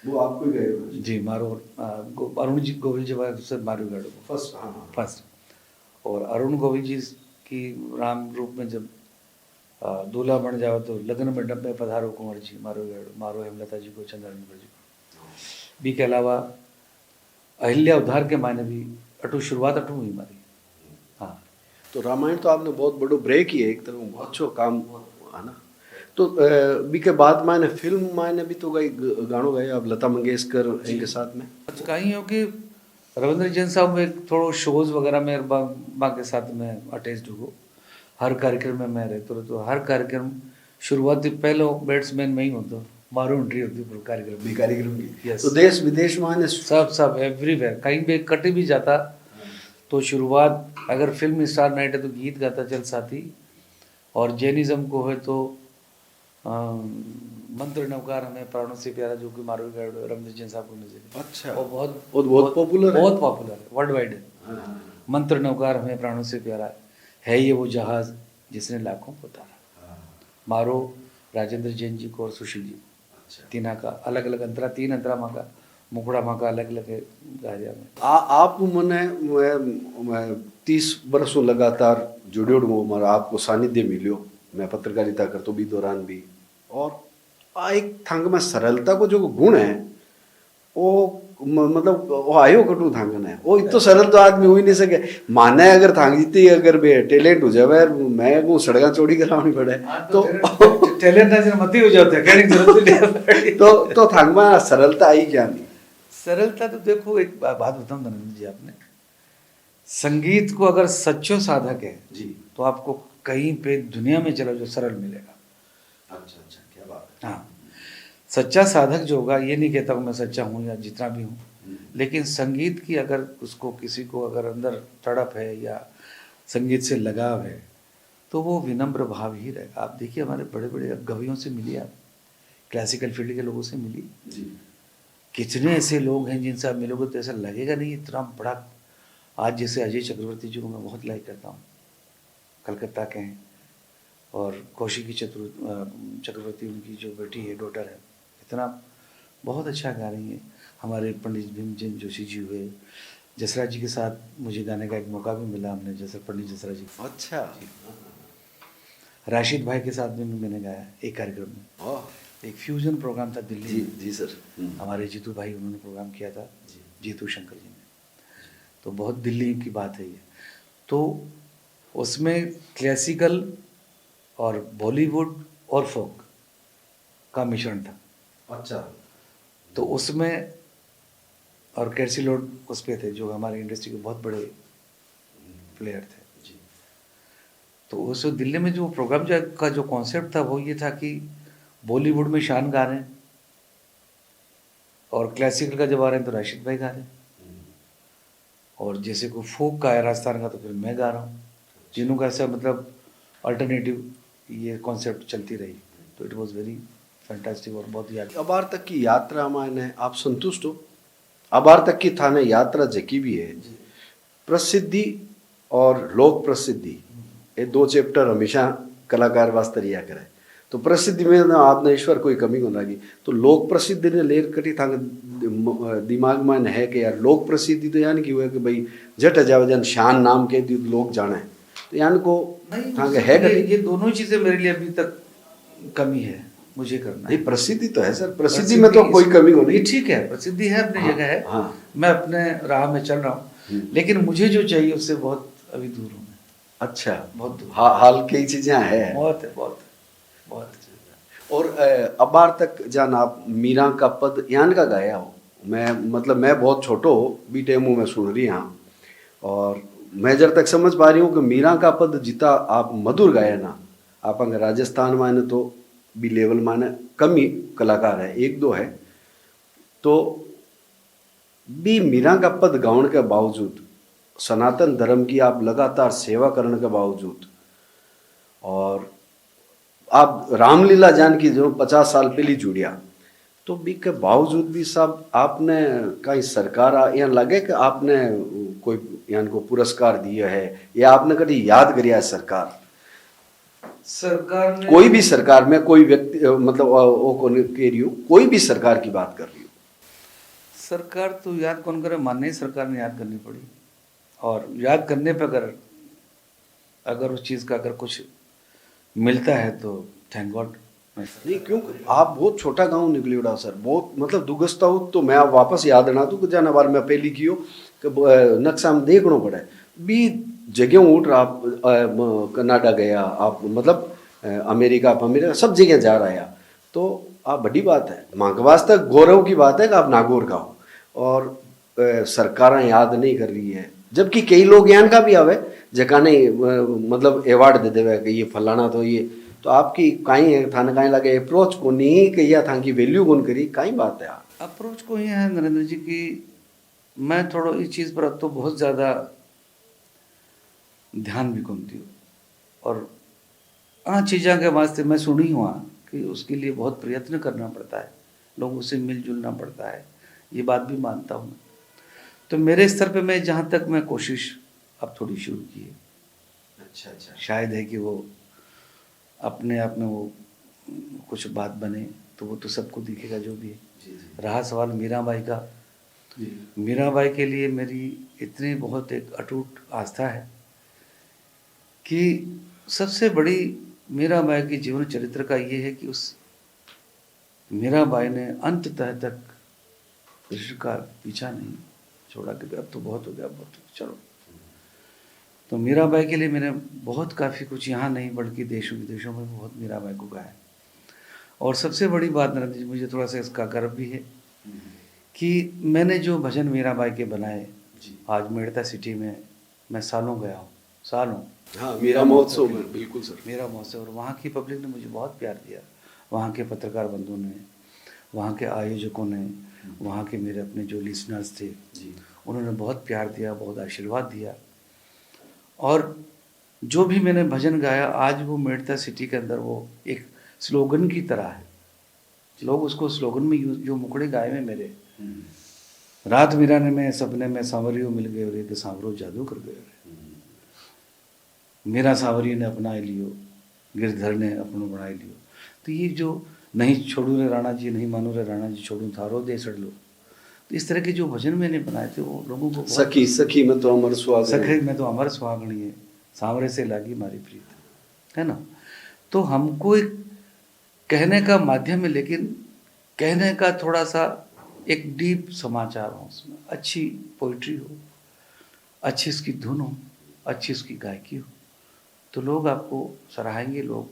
वो आपको ही गए हो? जी मारो अरुण जी गोविल जी से मारो गाड़ो फर्स्ट। हाँ फर्स्ट। और अरुण गोविल जी की राम रूप में जब दूल्हा बन जाओ तो लग्न मंडप में पधारो कुंवर जी मारो गाड़ो, मारो हेमलता जी को, चंद्रनगर जी को। बी के अलावा अहिल्या उद्धार के मायने भी अटू शुरुआत अटू हुई हमारी। हाँ तो रामायण तो आपने बहुत बड़ो ब्रेक ही है एक तरह बहुत अच्छो काम है ना। तो बी के बाद मायने फिल्म मायने भी तो गई गानों गए आप लता मंगेशकर इनके साथ में। अच्छा कहीं हो कि रविंद्र जैन साहब में थोड़ो शोज वगैरह में बा के साथ में अटैच्ड हो, हर कार्यक्रम में मैं रहता तो हर कार्यक्रम शुरुआती पहलो बैट्समैन में ही होता, मारो एंट्री होती पूरे कार्यक्रम भी में। कार्यक्रम की Yes. तो देश विदेश मायने सब एवरीवेयर कहीं भी कट भी जाता तो शुरुआत अगर फिल्म स्टार नाइट है तो गीत गाता चल साथी, और जैनिज्म को है तो मंत्र नवकार हमें प्राणों से प्यारा जो कि मारो रविंद्र जैन साहब को म्यूजिक। अच्छा और बहुत पॉपुलर है। बहुत पॉपुलर है वर्ल्ड वाइड है। हाँ, मंत्र नवकार हमें प्राणों से प्यारा है ये वो जहाज जिसने लाखों को उतारा, हाँ, मारो राजेंद्र जैन जी को और सुशील जी अच्छा। तीना का अलग अलग अंतरा, तीन अंतरा माँ का मुकुड़ा माँ का अलग अलग गाया में। आप मने 30 वर्षों लगातार जुड़े हमारा आपको सानिध्य मिलियो, मैं पत्रकारिता करतो भी दौरान भी, और एक थंग में सरलता को जो गुण है वो मतलब वो आयो कटू थांगन है वो इतो सरल तो आदमी हो ही नहीं सके। माने अगर थांग जीती अगर बे टैलेंट हो जावे मैं को सड़का चौड़ी करानी पड़े तो टैलेंट ना मत ही हो जाता है कहने की जरूरत नहीं तो थांग में सरलता आई क्या नहीं। सरलता तो देखो एक बात बताऊं धनंजय जी, आपने संगीत को अगर सच्चो साधक है जी तो आपको कहीं पे दुनिया में चलो जो सरल मिलेगा। अच्छा अच्छा क्या बात है। हाँ सच्चा साधक जो होगा, ये नहीं कहता हूँ मैं सच्चा हूँ या जितना भी हूँ, लेकिन संगीत की अगर उसको किसी को अगर अंदर तड़प है या संगीत से लगाव है तो वो विनम्र भाव ही रहेगा। आप देखिए हमारे बड़े बड़े कवियों से मिलिए, आप क्लासिकल फील्ड के लोगों से मिलिए, जी कितने ऐसे लोग हैं जिनसे आप मिलोगे तो ऐसा लगेगा नहीं इतना बड़ा। आज जैसे अजय चक्रवर्ती जी को मैं बहुत लाइक करता हूँ, कलकत्ता के हैं, और कौशिकी चक्रवर्ती उनकी जो बेटी है डॉटर है, इतना बहुत अच्छा गा रही है। हमारे पंडित भीमचंद जोशी जी हुए, जसराज जी के साथ मुझे गाने का एक मौका भी मिला, हमने जैसे पंडित जसराज जी। अच्छा राशिद भाई के साथ भी मैंने गाया एक कार्यक्रम में, वाह एक फ्यूजन प्रोग्राम था दिल्ली जी में। जी सर हमारे जीतू भाई उन्होंने प्रोग्राम किया था, जी। जीतू शंकर जी ने, तो बहुत दिल्ली की बात है ये। तो उसमें क्लासिकल और बॉलीवुड और फोक का मिश्रण था। अच्छा। तो उसमें और कैसी लोड उस पे थे जो हमारी इंडस्ट्री के बहुत बड़े प्लेयर थे। जी। तो उस दिल्ली में जो प्रोग्राम का जो कॉन्सेप्ट था वो ये था कि बॉलीवुड में शान गा रहे हैं और क्लासिकल का जब आ रहे हैं तो राशिद भाई गा रहे हैं, और जैसे कोई फोक का है राजस्थान का तो फिर मैं गा रहा हूँ। तीनों का ऐसा मतलब अल्टरनेटिव ये कॉन्सेप्ट चलती रही। तो इट वाज वेरी फैंटास्टिक और बहुत याद। अबार तक की यात्रा मायने आप संतुष्ट हो? अबार तक की थाने यात्रा जकी भी है, प्रसिद्धि और लोक प्रसिद्धि, ये दो चैप्टर हमेशा कलाकार वास्ते रिया करे। तो प्रसिद्धि में ना आपने ईश्वर कोई कमी को लगी, तो लोक प्रसिद्धि ने लेर करी थाने दिमाग में है कि यार लोक प्रसिद्धि तो यानी कि हुआ कि भाई जट जावे जन शान नाम के दी लोग जाने, तो यानी को थाने है कभी? ये दोनों चीजें मेरे लिए अभी तक कमी है, मुझे करना नहीं है। प्रसिद्धि तो है सर, प्रसिद्धि में तो कोई कमी को नहीं। ये ठीक है, प्रसिद्धि है, अपनी हाँ, जगह है। हाँ। मैं अपने राह में चल रहा हूँ, लेकिन मुझे जो चाहिए उससे बहुत अभी दूर हूँ मैं। अच्छा, बहुत दूर। हाल कई चीजें हैं। बहुत है, बहुत है, बहुत है। और अबार तक जान आप मीरा का पद यान का गाया हो? मैं मतलब मैं बहुत छोटो बी टेमू में सुन रही हाँ, और मैं जब तक समझ पा रही हूँ कि मीरा का पद जितना आप मधुर गाया ना, आप अगर राजस्थान माने तो बी लेवल माने कम ही कलाकार है, एक दो है, तो बी मीरा का पद गाउन के बावजूद, सनातन धर्म की आप लगातार सेवा करने के बावजूद, और आप रामलीला जानकी जो 50 साल पहले जुड़िया, तो बी के बावजूद भी साहब आपने कहीं सरकार यहाँ लगे कि आपने कोई यान को पुरस्कार दिया है या आपने कभी याद करिया है सरकार? सरकार ने कोई भी सरकार में कोई व्यक्ति मतलब वो कौन कह रही हूँ, कोई भी सरकार की बात कर रही हूँ। सरकार तो याद कौन करे, माननीय सरकार ने याद करनी पड़ी, और याद करने पर अगर उस चीज़ का अगर कुछ मिलता है तो थैंक गॉड। नहीं क्यों, आप बहुत छोटा गांव निकली उड़ा सर, बहुत मतलब दुगस्ता हो, तो मैं आप वापस याद ना दूँ कि जाना बार मैं पहली की हो कि नक्शा में देखना पड़े बी जगह उठ रहा, आप कनाडा गया आप, मतलब अमेरिका सब जगह जा रहा है, तो आप बड़ी बात है, माँ के वास्ते गौरव की बात है कि आप नागौर का हो, और सरकार याद नहीं कर रही है, जबकि कई लोग यहाँ का भी आवे जगह नहीं मतलब अवार्ड दे देवे कि ये फलाना, तो ये तो आपकी कहीं है थाने कहीं लगे अप्रोच को नहीं कि या था की वैल्यू कौन करी कहीं बात है? अप्रोच को ही है नरेंद्र जी की, मैं थोड़ा इस चीज़ पर अब तो बहुत ज़्यादा ध्यान भी कमती हूँ, और हाँ चीज़ों के वास्ते मैं सुनी हुआ कि उसके लिए बहुत प्रयत्न करना पड़ता है, लोगों से मिलजुलना पड़ता है, ये बात भी मानता हूँ मैं। तो मेरे स्तर पे मैं जहाँ तक मैं कोशिश अब थोड़ी शुरू की है। अच्छा अच्छा, शायद है कि वो अपने आप में वो कुछ बात बने, तो वो तो सबको दिखेगा जो भी है। जी जी रहा सवाल मीराबाई का, जी, मीराबाई के लिए मेरी इतनी बहुत एक अटूट आस्था है कि सबसे बड़ी मीराबाई की जीवन चरित्र का ये है कि उस मीराबाई ने अंत तक कृष्ण का पीछा नहीं छोड़ा कि अब तो बहुत हो गया, बहुत हो गया, चलो। तो मीराबाई के लिए मैंने बहुत काफ़ी कुछ यहाँ नहीं बल्कि देशों विदेशों में बहुत मीराबाई को गाया। और सबसे बड़ी बात नरेंद्र जी, मुझे थोड़ा सा इसका गर्व भी है कि मैंने जो भजन मीराबाई के बनाए, आज मेड़ता सिटी में मैं सालों गया हूँ, सालों। हाँ मेरा महोत्सव में, बिल्कुल सर, मेरा महोत्सव, और वहाँ की पब्लिक ने मुझे बहुत प्यार दिया, वहाँ के पत्रकार बंधुओं ने, वहाँ के आयोजकों ने, वहाँ के मेरे अपने जो लिसनर्स थे जी, उन्होंने बहुत प्यार दिया, बहुत आशीर्वाद दिया। और जो भी मैंने भजन गाया आज वो मेड़ता सिटी के अंदर वो एक स्लोगन की तरह है, लोग उसको स्लोगन में यूज, जो मुकड़े गाए में मेरे, रात मीराने में सपने में सांवरियों मिल गए रे, तो सांवरो जादू कर गए रे, मेरा सांवरी ने अपना लियो, गिरधर ने अपनों बना लियो। तो ये जो नहीं छोड़ू रे राणा जी, नहीं मानो रे राणा जी, छोड़ू थारो दे सड़ लो, तो इस तरह के जो भजन मैंने बनाए थे वो लोगों को सखी सखी में तो अमर सुहागण, सखी में तो अमर सुहागणी है, सांवरे से लागी मारी प्रीत, है ना। तो हमको एक कहने का माध्यम है, लेकिन कहने का थोड़ा सा एक डीप समाचार हो, उसमें अच्छी पोइट्री हो, अच्छी इसकी धुन हो, अच्छी इसकी गायकी हो, तो लोग आपको सराहेंगे, लोग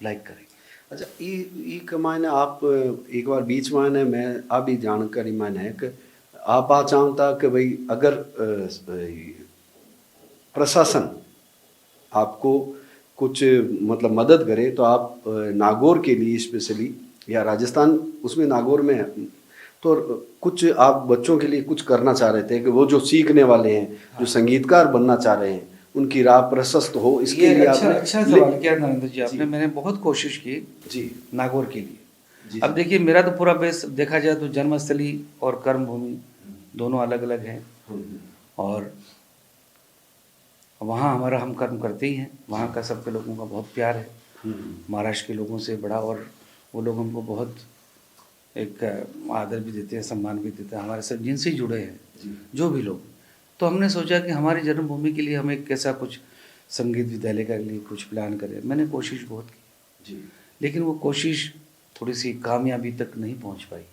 लाइक करेंगे। अच्छा, ई के मायने आप एक बार बीच मायने मैं आ भी जानकारी मायने है कि आप आ चाहता कि भाई अगर प्रशासन आपको कुछ मतलब मदद करे तो आप नागौर के लिए स्पेशली या राजस्थान उसमें नागौर में है, तो कुछ आप बच्चों के लिए कुछ करना चाह रहे थे कि वो जो सीखने वाले हैं, जो संगीतकार बनना चाह रहे हैं, उनकी राह प्रशस्त हो, इसके लिए अच्छा आपने अच्छा सवाल किया नरेंद्र जी आपने। जी। मैंने बहुत कोशिश की जी नागौर के लिए। जी अब देखिए मेरा तो पूरा बेस देखा जाए तो जन्मस्थली और कर्मभूमि दोनों अलग अलग हैं, और वहाँ हमारा हम कर्म करते ही हैं। वहाँ का सबके लोगों का बहुत प्यार है, महाराष्ट्र के लोगों से बड़ा, और वो लोग हमको बहुत एक आदर भी देते हैं, सम्मान भी देते हैं, हमारे साथ जिनसे जुड़े हैं जो भी लोग। तो हमने सोचा कि हमारी जन्मभूमि के लिए हम एक कैसा कुछ संगीत विद्यालय के लिए कुछ प्लान करें। मैंने कोशिश बहुत की, लेकिन वो कोशिश थोड़ी सी कामयाबी तक नहीं पहुंच पाई।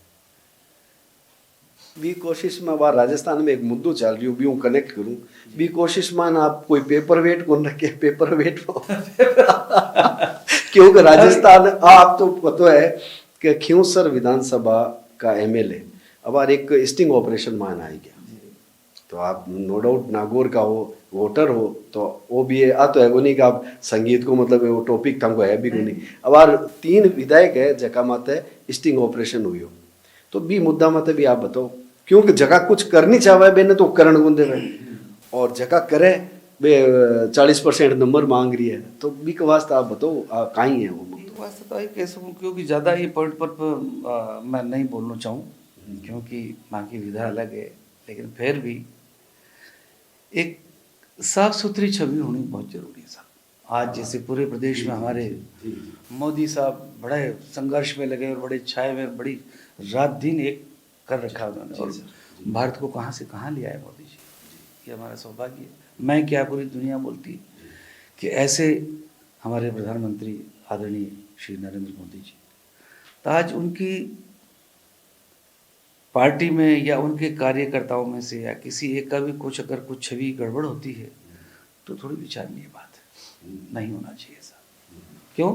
बी कोशिश में बार राजस्थान में एक मुद्दों चल रही हूँ भी हूँ कनेक्ट करूँ बी कोशिश मान आप कोई पेपर वेट कौन रखे पेपर वेट क्योंकि राजस्थान आप तो पता है कि खियूसर विधानसभा का एमएलए अब यार एक स्टिंग ऑपरेशन मान आई गया, तो आप नो डाउट नागौर का हो वोटर हो तो वो भी है आ तो है वो नहीं कि आप संगीत को मतलब वो टॉपिक था है भी नहीं। अब यार 3 विधायक है जगह माते स्टिंग ऑपरेशन हुई हो, तो बी मुद्दा मत भी आप बताओ, क्योंकि जगह कुछ करनी चाहे बेने तो उपकरण गुंदे में और जगह करे बे 40% नंबर मांग रही है, तो बी के वास्ते आप बताओ कहीं है वो मुद्दा। वास्ते तो कैसे क्योंकि ज़्यादा ये पॉइंट पर मैं नहीं बोलना चाहूँ, क्योंकि वहाँ की विधा अलग है, लेकिन फिर भी एक साफ सुथरी छवि होनी बहुत जरूरी है साहब। आज जैसे पूरे प्रदेश में हमारे मोदी साहब बड़े संघर्ष में लगे और बड़े छाए में बड़ी रात दिन एक कर रखा उन्होंने, और भारत को कहाँ से कहाँ ले आए मोदी जी, ये हमारा सौभाग्य है। मैं क्या पूरी दुनिया बोलती कि ऐसे हमारे प्रधानमंत्री आदरणीय श्री नरेंद्र मोदी जी, तो आज उनकी पार्टी में या उनके कार्यकर्ताओं में से या किसी एक का भी कुछ अगर कुछ छवि गड़बड़ होती है तो थोड़ी विचारणीय बात है, नहीं होना चाहिए ऐसा। क्यों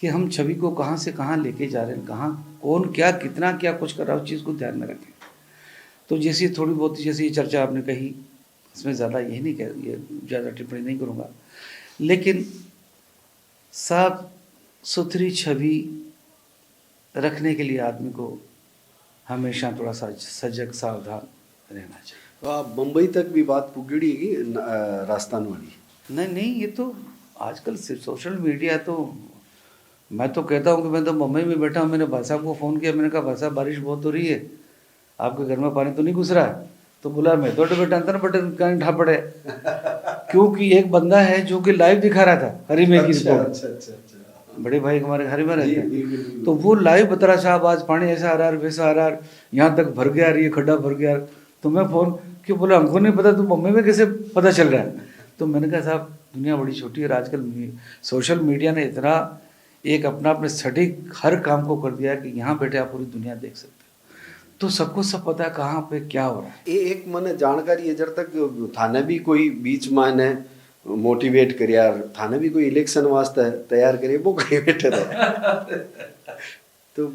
कि हम छवि को कहाँ से कहाँ लेके जा रहे हैं, कहाँ कौन क्या कितना क्या कुछ कर रहा है, उस चीज़ को ध्यान में रखें। तो जैसी थोड़ी बहुत जैसी ये चर्चा आपने कही, इसमें ज़्यादा यही नहीं कह ये ज़्यादा टिप्पणी नहीं करूँगा, लेकिन साफ सुथरी छवि रखने के लिए आदमी को हमेशा थोड़ा सा सजग सावधान रहना चाहिए। तो आप मुंबई तक भी बात पुगड़ी राजस्थान वाली? नहीं नहीं, ये तो आजकल सिर्फ सोशल मीडिया, तो मैं तो कहता हूँ कि मैं तो मुंबई में बैठा हूँ, मैंने भाई साहब को फ़ोन किया, मैंने कहा भाई साहब बारिश बहुत हो रही है, आपके घर में पानी तो नहीं घुस रहा है? तो बोला मैं तो बेटा अंदर बटन कहीं ढा पड़े क्योंकि एक बंदा है जो कि लाइव दिखा रहा था हरी में की रिपोर्ट, बड़े भाई हमारे हरी में रहते हैं, तो वो लाइव बता रहा साहब आज पानी ऐसा आ रहा है वैसा आ रहा है, यहाँ तक भर गया, ये खड्डा भर गया। तो मैं फ़ोन क्यों बोला, हमको नहीं पता, तो मुंबई में कैसे पता चल रहा है? तो मैंने कहा साहब दुनिया बड़ी छोटी है, आजकल सोशल मीडिया ने इतना एक अपना अपने सटीक हर काम को कर दिया है कि यहाँ बैठे आप पूरी दुनिया देख सकते हो, तो सबको सब पता है कहाँ पे क्या हो रहा है। एक मैंने जानकारी है जब तक थाने भी कोई बीच मायने मोटिवेट कर यार, थाने भी कोई इलेक्शन वास्ते तैयार करे वो कहीं बैठे रहे तो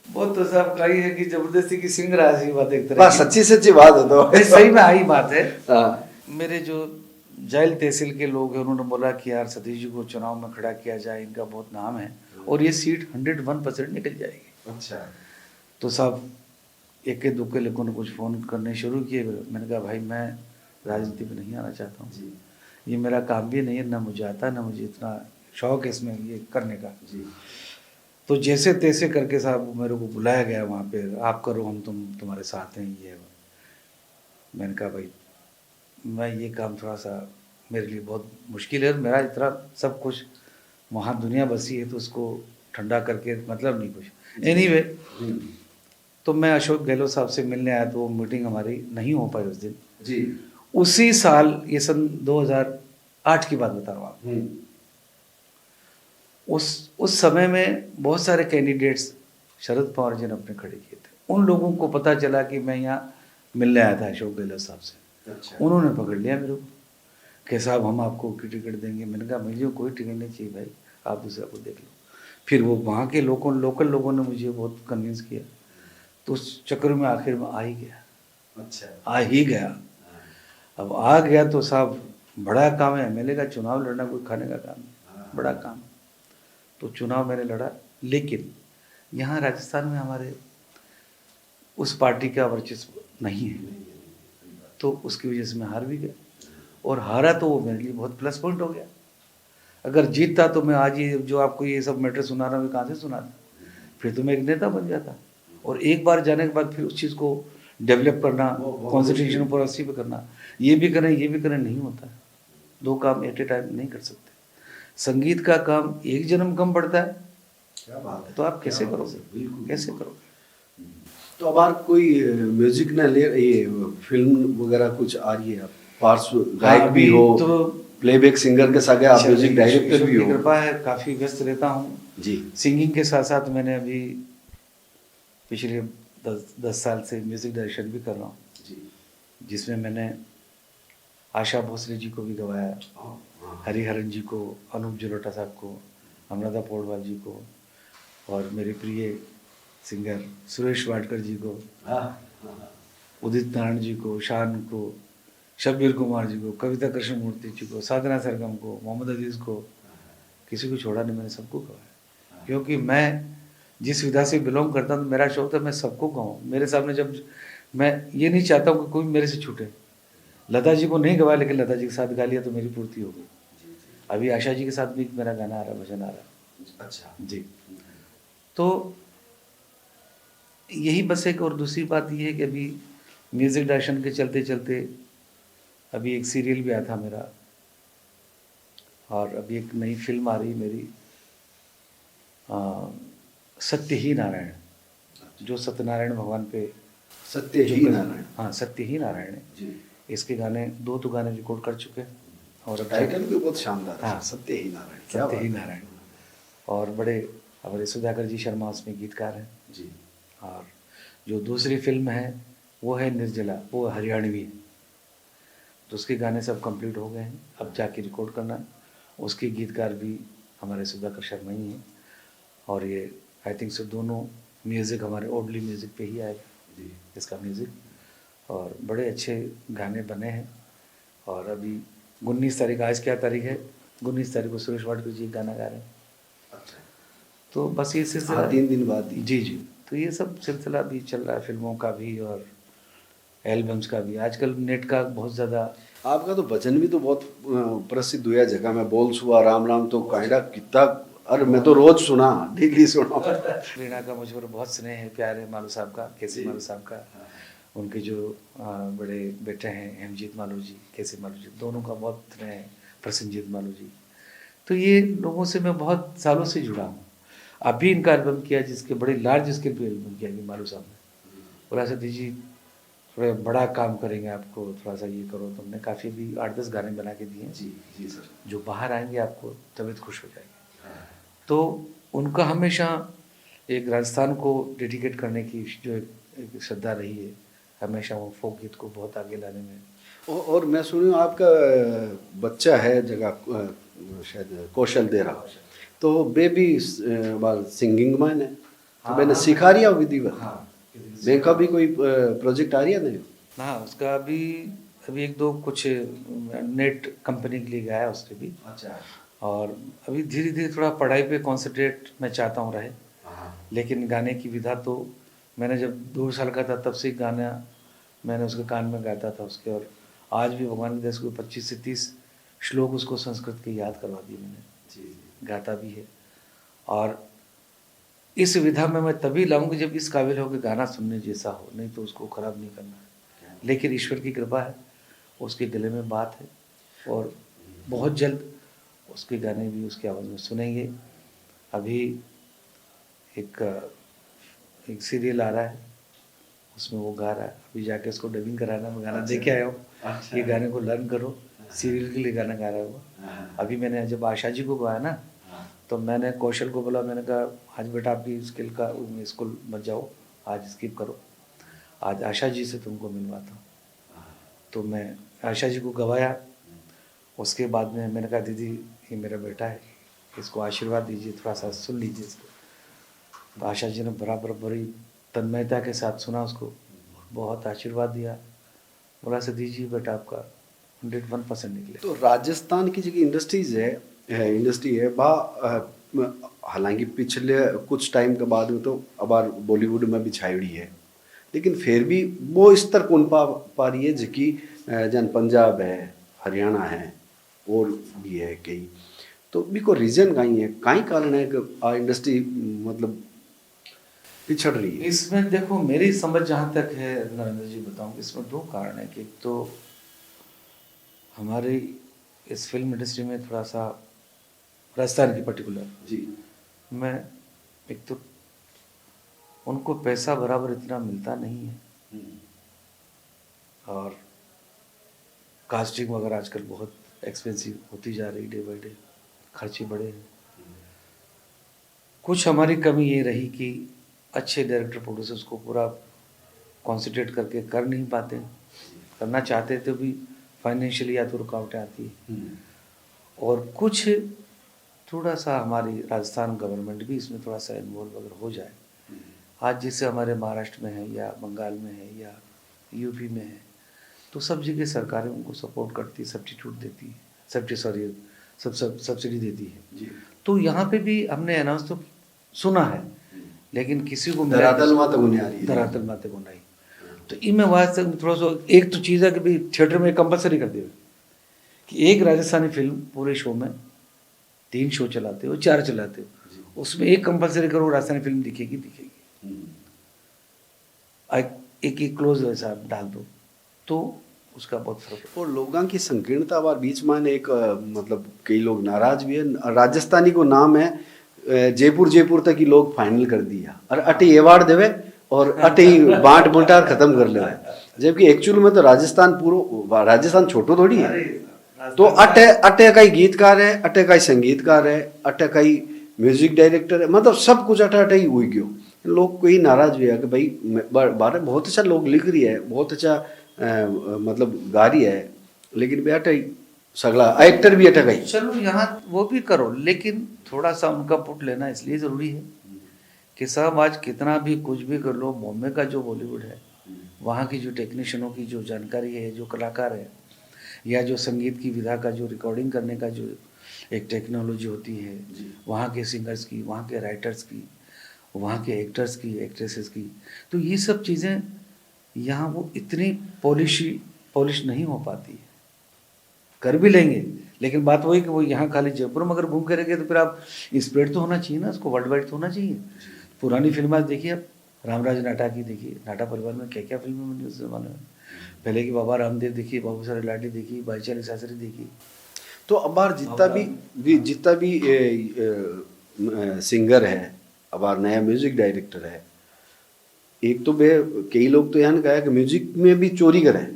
वो तो साहब कही है कि जबरदस्ती की सिंह राजी बात एक तरह बस सच्ची सच्ची बात है, तो सही में आई बात है। हाँ। मेरे जो जैल तहसील के लोग हैं उन्होंने बोला कि यार सतीश जी को चुनाव में खड़ा किया जाए, इनका बहुत नाम है और ये सीट 101% निकल जाएगी। अच्छा, तो साहब एक दुक्के लोगों ने कुछ फ़ोन करने शुरू किए, मैंने कहा भाई मैं राजनीति में नहीं आना चाहता हूँ, ये मेरा काम भी नहीं है, ना मुझे आता ना मुझे इतना शौक है इसमें ये करने का। तो जैसे तैसे करके साहब मेरे को बुलाया गया वहाँ पे, आप करो हम तुम्हारे साथ हैं ये। मैंने कहा भाई मैं ये काम थोड़ा सा मेरे लिए बहुत मुश्किल है, मेरा इतना सब कुछ वहाँ दुनिया बसी है तो उसको ठंडा करके मतलब नहीं कुछ। एनीवे तो मैं अशोक गहलोत साहब से मिलने आया, तो वो मीटिंग हमारी नहीं हो पाई उस दिन जी। उसी साल, ये सन 2008 की बात बता रहा हूँ आपको। उस समय में बहुत सारे कैंडिडेट्स शरद पवार जी ने अपने खड़े किए थे, उन लोगों को पता चला कि मैं यहाँ मिलने आया था अशोक गहलोत साहब से। अच्छा। उन्होंने पकड़ लिया मेरे को कि साहब हम आपको टिकट देंगे। मैंने कहा मुझे कोई टिकट नहीं चाहिए भाई, आप दूसरा को देख लो। फिर वो वहाँ के लोकल लोगों ने मुझे बहुत कन्विंस किया, तो उस चक्कर में आखिर में आ ही गया। अच्छा। आ ही गया। अब आ गया तो साहब बड़ा काम है, एमएलए का चुनाव लड़ना कोई खाने का काम नहीं, बड़ा काम। तो चुनाव मैंने लड़ा, लेकिन यहाँ राजस्थान में हमारे उस पार्टी का वर्चस्व नहीं है, तो उसकी वजह से मैं हार भी गया। और हारा तो वो मेरे लिए बहुत प्लस पॉइंट हो गया। अगर जीतता तो मैं आज ये जो आपको ये सब मैटर सुना रहा हूँ, कहाँ से सुनाता, फिर तो मैं एक नेता बन जाता। और एक बार जाने के बाद फिर उस चीज़ को डेवलप करना, कॉन्सेंट्रेशन पॉलिसी पे करना, ये भी करें नहीं होता। दो काम एट ए टाइम नहीं कर सकते। संगीत का काम एक जन्म कम पड़ता है, क्या बात है, तो आप कैसे क्या बात करोगे, है, बिल्कुल कैसे बिल्कुल। करोगे? तो अब आप कोई म्यूजिक ना ले, ये फिल्म वगैरह कुछ आ रही है, आप पार्श्व गायक भी अभी हो, तो प्लेबैक सिंगर के साथ आप म्यूजिक डायरेक्टर ईश्वर भी की हो। कृपा है, काफ़ी व्यस्त रहता हूँ जी सिंगिंग के साथ साथ। मैंने अभी पिछले 10 साल से म्यूज़िक डायरेक्शन भी कर रहा हूँ, जी। जिसमें मैंने आशा भोसले जी को भी गवाया, हाँ, हरिहरन जी को, अनूप जलोटा साहब को, अनुराधा पौडवाल जी को, और मेरे प्रिय सिंगर सुरेश वाडकर जी को, हाँ, हाँ, उदित नारायण जी को, शान को, शब्बीर कुमार जी को, कविता कृष्णमूर्ति जी को, साधना सरगम को, मोहम्मद अजीज़ को, किसी को छोड़ा नहीं, मैंने सबको गवाया। क्योंकि मैं जिस विधा से बिलोंग करता हूँ, मेरा शौक था मैं सबको गाऊँ। मेरे सामने जब मैं ये नहीं चाहता हूँ कि कोई मेरे से छूटे। लता जी को नहीं गवाया, लेकिन लता जी के साथ गा लिया तो मेरी पूर्ति हो गई। अभी आशा जी के साथ भी मेरा गाना आ रहा है, भजन आ रहा है। अच्छा जी। तो यही बस एक, और दूसरी बात ये है कि अभी म्यूज़िक डायरेक्शन के चलते चलते अभी एक सीरियल भी आया था मेरा, और अभी एक नई फिल्म आ रही मेरी, सत्य ही नारायण, जो सत्यनारायण भगवान पे सत्य जो ही नारायण। हाँ, सत्य ही नारायण है। जी। इसके गाने 2 तो गाने रिकॉर्ड कर चुके हैं, और अब टाइटल भी बहुत शानदार है, हाँ, सत्य ही नारायण। क्या सत्य बात ही है। नारायण। और बड़े हमारे सुधाकर जी शर्मा उसमें गीतकार हैं। जी। और जो दूसरी फिल्म है वो है निर्जला, वो हरियाणवी है, तो उसके गाने सब कंप्लीट हो गए हैं, अब जाके रिकॉर्ड करना है। उसके गीतकार भी हमारे सुधाकर शर्मा ही हैं, और ये आई थिंक सो दोनों म्यूज़िक हमारे ओडली म्यूज़िक पे ही आएगा जी। इसका म्यूज़िक। और बड़े अच्छे गाने बने हैं। और अभी 19 तारीख, आज क्या तारीख है, 19 तारीख को सुरेश वाडकर जी गाना गा रहे हैं। अच्छा। तो बस ये सिलसिला, हाँ, 3 दिन बाद ही। जी जी, तो ये सब सिलसिला भी चल रहा है, फिल्मों का भी और एल्बम्स का भी। आजकल नेट का बहुत ज़्यादा। आपका तो भजन भी तो बहुत प्रसिद्ध हुआ जगह में, बोल सुबह राम राम तो कायदा कितना, अरे मैं तो रोज सुना, डेली सुना। रीना का मुझ पर बहुत स्नेह है, प्यार है, मालू साहब का, केसी मालू साहब का। उनके जो बड़े बेटे हैं हेमजीत मालू जी, केसी मालू जी, दोनों का बहुत स्नेह है, प्रसन्नजीत मालू जी। तो ये लोगों से मैं बहुत सालों से जुड़ा हूँ। अभी इनका एल्बम किया, जिसके बड़े लार्ज स्केल पे एल्बम किया अभी मालू साहब ने। बोला सतीश जी थोड़ा बड़ा काम करेंगे, आपको थोड़ा सा ये करो, तो हमने काफ़ी भी 8-10 गाने बना के दिए हैं। जी जी सर। जो बाहर आएंगे आपको तबीयत खुश हो जाएगी। तो उनका हमेशा एक राजस्थान को डेडिकेट करने की जो एक श्रद्धा रही है, हमेशा वो फोक गीत को बहुत आगे लाने में। और मैं सुनी आपका बच्चा है जगह शायद कौशल देरा, तो बेबी सिंगिंग मैन है, तो मैंने सिखा रही है विधिवत। हाँ, बैंक का भी कोई प्रोजेक्ट आ रही है नहीं? हाँ, उसका अभी अभी 1-2 कुछ नेट कंपनी के लिए गया है उसके भी। अच्छा। और अभी धीरे धीरे थोड़ा पढ़ाई पे कंसंट्रेट मैं चाहता हूँ रहे। हाँ। लेकिन गाने की विधा तो मैंने जब 2 साल का था तब से गाना मैंने उसके कान में गाता था उसके। और आज भी भगवान की दया से 25 से 30 श्लोक उसको संस्कृत के याद करवा दिए मैंने, जी। गाता भी है। और इस विधा में मैं तभी लाऊंगी जब इस काबिल हो कि गाना सुनने जैसा हो, नहीं तो उसको ख़राब नहीं करना है। लेकिन ईश्वर की कृपा है, उसके गले में बात है, और बहुत जल्द उसके गाने भी उसकी आवाज़ में सुनेंगे। अभी एक एक सीरियल आ रहा है, उसमें वो गा रहा है, अभी जाके उसको डबिंग कराना, मैं गाना दे के आया हूँ। अच्छा। ये गाने को लर्न करो, सीरियल के लिए गाना गा रहा है वो। अभी मैंने जब आशा जी को गाया ना, तो मैंने कौशल को बोला, मैंने कहा आज बेटा आपकी स्किल का स्कूल मत जाओ, आज स्किप करो, आज आशा जी से तुमको मिलवाता हूँ। तो मैं आशा जी को गवाया। उसके बाद में मैंने कहा दीदी ये मेरा बेटा है, इसको आशीर्वाद दीजिए, थोड़ा सा सुन लीजिए इसको। तो आशा जी ने बराबर बड़ी तन्मयता के साथ सुना उसको, बहुत आशीर्वाद दिया, बोला से दीजिए बेटा आपका 101% निकले। तो राजस्थान की जो इंडस्ट्रीज है इंडस्ट्री है वह हालांकि पिछले कुछ टाइम के बाद में तो अब बॉलीवुड में भी छाई हुई है, लेकिन फिर भी वो स्तर कौन पा रही है जिकी जन पंजाब है, हरियाणा है और भी है कई। तो भी को रीजन कहीं है, कहीं कारण है कि आ इंडस्ट्री मतलब पिछड़ रही है। इसमें देखो मेरी समझ जहाँ तक है नरेंद्र जी, बताऊँ इसमें दो कारण है कि एक तो हमारी इस फिल्म इंडस्ट्री में थोड़ा सा राजस्थान की पर्टिकुलर जी में एक तो उनको पैसा बराबर इतना मिलता नहीं है, और कास्टिंग वगैरह आजकल बहुत एक्सपेंसिव होती जा रही, डे बाई डे खर्चे बढ़े हैं। कुछ हमारी कमी ये रही कि अच्छे डायरेक्टर प्रोड्यूसर्स को पूरा कॉन्सेंट्रेट करके कर नहीं पाते, करना चाहते तो भी फाइनेंशियली या तो रुकावटें आती है, और कुछ थोड़ा सा हमारी राजस्थान गवर्नमेंट भी इसमें थोड़ा सा इन्वॉल्व अगर हो जाए, आज जैसे हमारे महाराष्ट्र में है या बंगाल में है या यूपी में है, तो सब जगह सरकारें उनको सपोर्ट करती है, सब्स्टिट्यूट देती है, सब्सिडी देती है। तो यहाँ पे भी हमने अनाउंस तो सुना है, लेकिन किसी को धरातल माते को नहीं आ रही है। धरातल माते को नहीं। तो इनमें वास्ते थोड़ा सा एक तो चीज़ है कि भाई थिएटर में कंपलसरी कर दिया कि एक राजस्थानी फिल्म पूरे शो में 3 शो चलाते हो, 4 चलाते हो, उसमें एक कंपलसरी करो राजस्थानी फिल्म दिखेगी। एक क्लोज वैसा डाल दो तो उसका बहुत फर्क। और लोगों की संकीर्णता बार बीच में एक मतलब कई लोग नाराज भी है। राजस्थानी को नाम है जयपुर तक ही लोग फाइनल कर दिया और अटे अवार्ड देवे और अटे ही बांट बंटार खत्म कर ले, जबकि एक्चुअल में तो राजस्थान पूरा राजस्थान छोटो थोड़ी है। तो अटे का ही गीतकार है, अटे का ही संगीतकार है, अटे का ही म्यूजिक डायरेक्टर है, मतलब सब कुछ अटे ही हुई गयो। लोग कोई नाराज भी है कि भाई बारे बहुत अच्छा लोग लिख रही है, बहुत अच्छा मतलब गा रही है, लेकिन भी अटे सगला एक्टर भी अटे का ही। चलो यहाँ वो भी करो, लेकिन थोड़ा सा उनका पुट लेना इसलिए ज़रूरी है कि साहब आज कितना भी कुछ भी कर लो, बॉम्बे का जो बॉलीवुड है, वहाँ की जो टेक्नीशियनों की जो जानकारी है, जो कलाकार है, या जो संगीत की विधा का जो रिकॉर्डिंग करने का जो एक टेक्नोलॉजी होती है, वहाँ के सिंगर्स की, वहाँ के राइटर्स की, वहाँ के एक्टर्स की, एक्ट्रेसेस की, तो ये सब चीज़ें यहाँ वो इतनी पॉलिश नहीं हो पाती है। कर भी लेंगे, लेकिन बात वही कि वो यहाँ खाली जयपुर में अगर घूम के रहेंगे तो फिर आप स्प्रेड तो होना चाहिए ना, उसको वर्ल्ड वाइड तो होना चाहिए। पुरानी फिल्म आज देखिए आप, रामराज नाटा की देखिए, नाटा परिवार में क्या क्या फिल्में बनी उस जमाने में, पहले की बाबा रामदेव देखिए, बाबू सारे लाडी देखिए, भाईचाली सासरी देखिए। तो अब बार जितना भी सिंगर है, अब बार नया म्यूजिक डायरेक्टर है, एक तो कई लोग तो यहाँ कहा कि म्यूजिक में भी चोरी करें,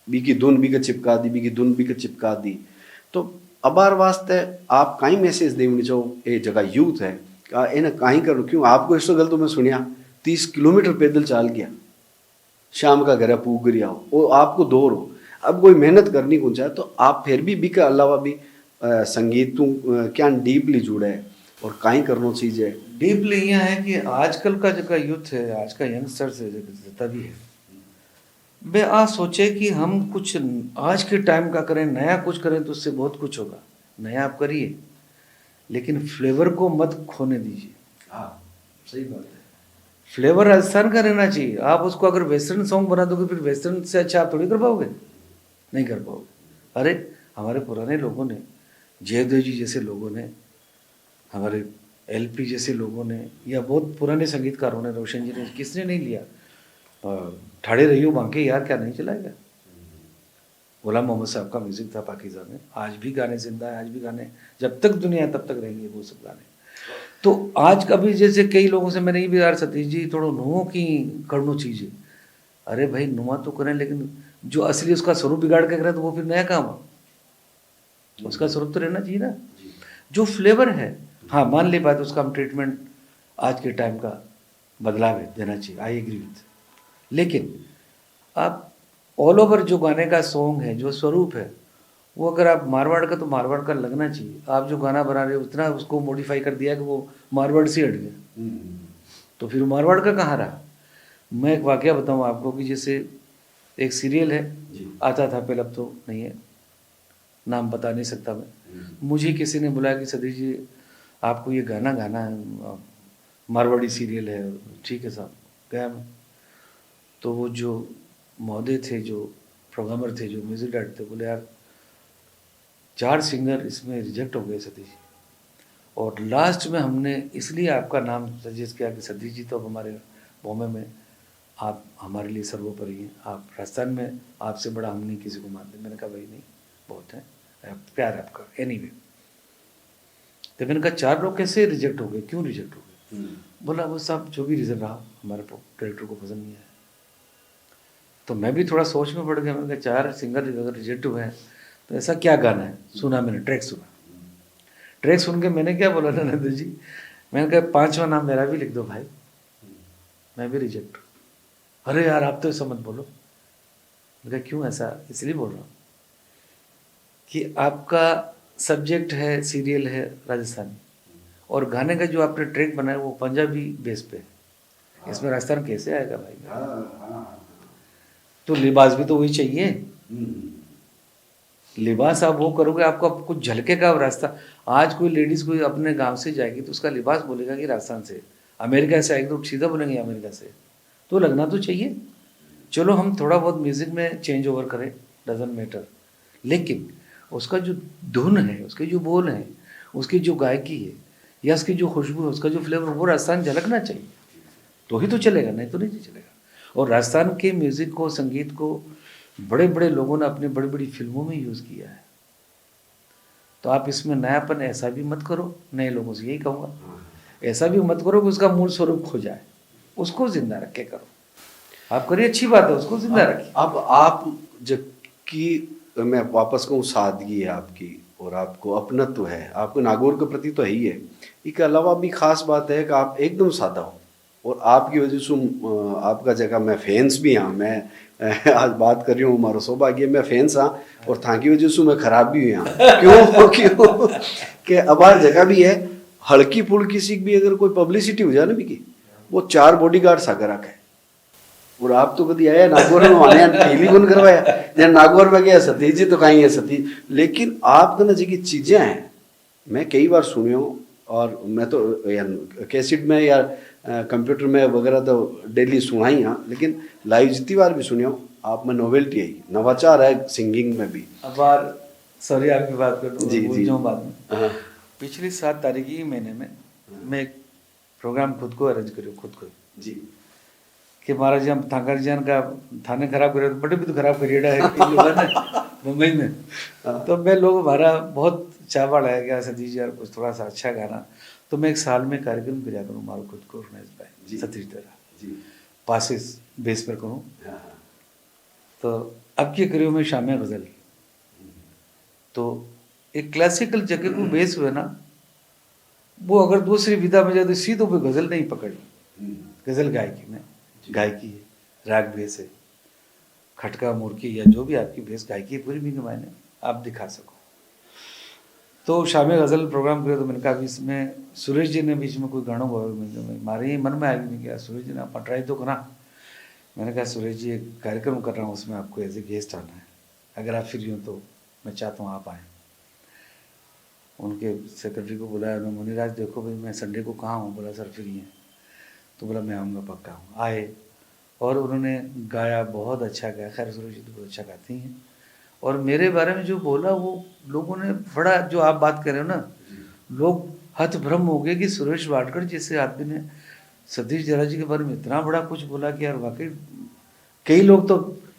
बी की धुन भी का चिपका दी, बी की धुन भी का चिपका दी। तो अबार वास्ते आप कहीं मैसेज देनी चाहो, ये जगह यूथ है इन्हें कहीं करो, क्यों आपको इस गल तो मैं सुनिया 30 किलोमीटर पैदल चाल गया, शाम का घर पूग गया हो, वो आपको दूर हो, अब कोई मेहनत करनी कौन चाहे, तो आप फिर भी के अलावा भी संगीत तू क्या डीपली जुड़े है और कहीं करना चाहिए। डीपली यह है कि आजकल का जो यूथ है, आज का यंगस्टर्स है जितना भी है, वे आ सोचे कि हम कुछ आज के टाइम का करें, नया कुछ करें तो उससे बहुत कुछ होगा। नया आप करिए, लेकिन फ्लेवर को मत खोने दीजिए। हाँ सही बात है। फ्लेवर राजस्थान का रहना चाहिए। आप उसको अगर वेस्टर्न सॉन्ग बना दोगे फिर वेस्टर्न से अच्छा आप थोड़ी कर पाओगे, नहीं कर पाओगे। अरे हमारे पुराने लोगों ने, जयदेव जी जैसे लोगों ने, हमारे एलपी जैसे लोगों ने, या बहुत पुराने संगीतकारों ने, रोशन जी ने, किसने नहीं लिया, ठाड़े रहियो बांके यार क्या नहीं चलाएगा। गुलाम मोहम्मद साहब का म्यूजिक था पाकिज़ा में, आज भी गाने जिंदा है, आज भी गाने जब तक दुनिया है तब तक रहेंगे वो सब गाने। तो आज कभी जैसे कई लोगों से मैंने ये भी यार सतीश जी थोड़ा नुओं की करनो चीज़ें, अरे भाई नुआ तो करें, लेकिन जो असली उसका स्वरूप बिगाड़ के करें तो वो फिर नया काम है। उसका स्वरूप तो रहना चाहिए ना, जो फ्लेवर है। हाँ मान ले बात, उसका हम ट्रीटमेंट आज के टाइम का बदलाव है देना चाहिए, आई एग्री विथ। लेकिन आप ऑल ओवर जो गाने का सॉन्ग है, जो स्वरूप है, वो अगर आप मारवाड़ का, तो मारवाड़ का लगना चाहिए। आप जो गाना बना रहे हो उतना उसको मॉडिफाई कर दिया कि वो मारवाड़ से हट गया, तो फिर मारवाड़ का कहाँ रहा। मैं एक वाकया बताऊँ आपको कि जैसे एक सीरियल है, आता था पहले, अब तो नहीं है, नाम बता नहीं सकता मैं। मुझे किसी ने बुलाया कि सतीश जी आपको ये गाना गाना है, मारवाड़ी सीरियल है। ठीक है साहब, गया मैं। तो वो जो महोदय थे, जो प्रोग्रामर थे, जो म्यूजिक डायरेक्टर थे, बोले यार 4 सिंगर इसमें रिजेक्ट हो गए सतीश जी, और लास्ट में हमने इसलिए आपका नाम सजेस्ट किया कि सतीश जी तो अब हमारे बॉम्बे में आप हमारे लिए सर्वोपरि हैं, आप राजस्थान में आपसे बड़ा हम नहीं किसी को मानते। मैंने कहा भाई नहीं, बहुत है, प्यार है आपका। एनीवे, तो मैंने कहा 4 लोग कैसे रिजेक्ट हो गए, क्यों रिजेक्ट हो गए? बोला वो साहब जो भी रीज़न रहा, हमारे डायरेक्टर को पसंद नहीं आया। तो मैं भी थोड़ा सोच में पड़ गया। मैंने कहा 4 सिंगर अगर रिजेक्ट हुए हैं तो ऐसा क्या गाना है? सुना मैंने, ट्रैक सुना। ट्रैक सुन के मैंने क्या बोला नरेंद्र जी, मैंने कहा 5वां नाम मेरा भी लिख दो भाई, मैं भी रिजेक्ट। अरे यार आप तो ऐसा मत बोलो। मैंने कहा क्यों ऐसा? इसलिए बोल रहा हूँ कि आपका सब्जेक्ट है, सीरियल है राजस्थानी, और गाने का जो आपने ट्रैक बनाया वो पंजाबी बेस पे है। इसमें राजस्थान कैसे आएगा भाई? तो लिबास भी तो वही चाहिए। लिबास आप वो करोगे, आपको कुछ झलकेगा रास्ता। आज कोई लेडीज़ कोई अपने गांव से जाएगी तो उसका लिबास बोलेगा कि राजस्थान से। अमेरिका से आएगी तो सीधा बोलेंगे अमेरिका से। तो लगना तो चाहिए। चलो हम थोड़ा बहुत म्यूज़िक में चेंज ओवर करें, डजंट मैटर, लेकिन उसका जो धुन है, उसके जो बोल हैं, उसकी जो गायकी है, या उसकी जो खुशबू है, उसका जो फ्लेवर, वो राजस्थान झलकना चाहिए, तो ही तो चलेगा, नहीं तो नहीं चलेगा। और राजस्थान के म्यूज़िक को, संगीत को बड़े बड़े लोगों ने अपनी बड़ी बड़ी फिल्मों में यूज़ किया है। तो आप इसमें नयापन ऐसा भी मत करो, नए लोगों से यही कहूँगा, ऐसा भी मत करो कि उसका मूल स्वरूप खो जाए, उसको जिंदा रख के करो। आप करिए, अच्छी बात है, उसको जिंदा रखिए। अब आप जबकि मैं वापस कहूँ, सादगी है आपकी और आपको अपनत्व है, आपको नागौर के प्रति तो है ही है, इसके अलावा भी खास बात है कि आप एकदम सादा हो, और आपकी वजह से आपका जगह मैं फैंस भी हाँ, मैं आज बात कर रही हूँ, हमारा सौभाग्य, मैं फैंस हाँ, और था की वजह से मैं खराब भी हुई हाँ। क्यों क्यों कि अब आज जगह भी है, हल्की फुल्की सी भी अगर कोई पब्लिसिटी हो जाए ना भी की, वो 4 बॉडीगार्ड सागर रखे। और आप तो कभी आया नागौर में, माने टेलीफोन करवाया जब नागौर में गया, सतीश जी तो कहीं है सतीश, लेकिन आपके ना जी चीज़ें हैं, मैं कई बार सुनी हूँ, और मैं तो कैसेट में या कंप्यूटर में वगैरह तो डेली सुना ही हाँ, लेकिन लाइव जितनी बार भी सुनी हूँ, आप में नोवेल्टी है, नवाचार है सिंगिंग में भी। अब बार सॉरी आपकी बात कर जी भूल जी जाऊँ बाद में। हाँ पिछली 7 तारीख ही महीने में मैं एक प्रोग्राम खुद को अरेंज करूँ, खुद को जी, कि महाराज जी हम थाकर जान का थाने खराब करे, बड़े भी तो खराब करिएगा है इन लोगों ने मुंबई में। तो मैं लोग हमारा बहुत चावड़ है क्या सतीश यार कुछ थोड़ा सा अच्छा गाना, तो मैं एक साल में कार्यक्रम किया करूँ, मारो खुद को ऑर्गेनाइज बाय सतीश तरह जी, पासिस बेस पर करूँ। हाँ, तो अब की करियो में शाम गज़ल, तो एक क्लासिकल जगह को बेस हुए ना, वो अगर दूसरी विधा में जाए तो सीधो पे गज़ल नहीं पकड़ी। गज़ल गायकी में गायकी है, राग बेस है, खटका मुर्की या जो भी आपकी बेस गायकी है पूरी भी के मायने आप दिखा सको। तो शाम गज़ल प्रोग्राम करे, तो मैंने कहा इसमें सुरेश जी ने बीच में कोई गानों गाओ, मारे मन में आया नहीं, क्या सुरेश जी ने आप ट्राई तो करा। मैंने कहा सुरेश जी एक कार्यक्रम कर रहा हूँ, उसमें आपको एज ए गेस्ट आना है, अगर आप फ्री हो तो मैं चाहता हूँ आप आएँ। उनके सेक्रेटरी को बुलाया, मैं मुनिराज देखो भाई मैं संडे को कहाँ हूँ, बोला सर फ्री हैं, तो बोला मैं आऊँगा पक्का हूँ। आए और उन्होंने गाया, बहुत अच्छा गाया। खैर सुरेश जी तो बहुत अच्छा गाती हैं, और मेरे बारे में जो बोला वो लोगों ने बड़ा, जो आप बात कर रहे हो ना, लोग हतभ्रम हो गए कि सुरेश वाडकर जैसे आदमी ने सतीश जरा जी के बारे में इतना बड़ा कुछ बोला कि यार वाकई। कई लोग तो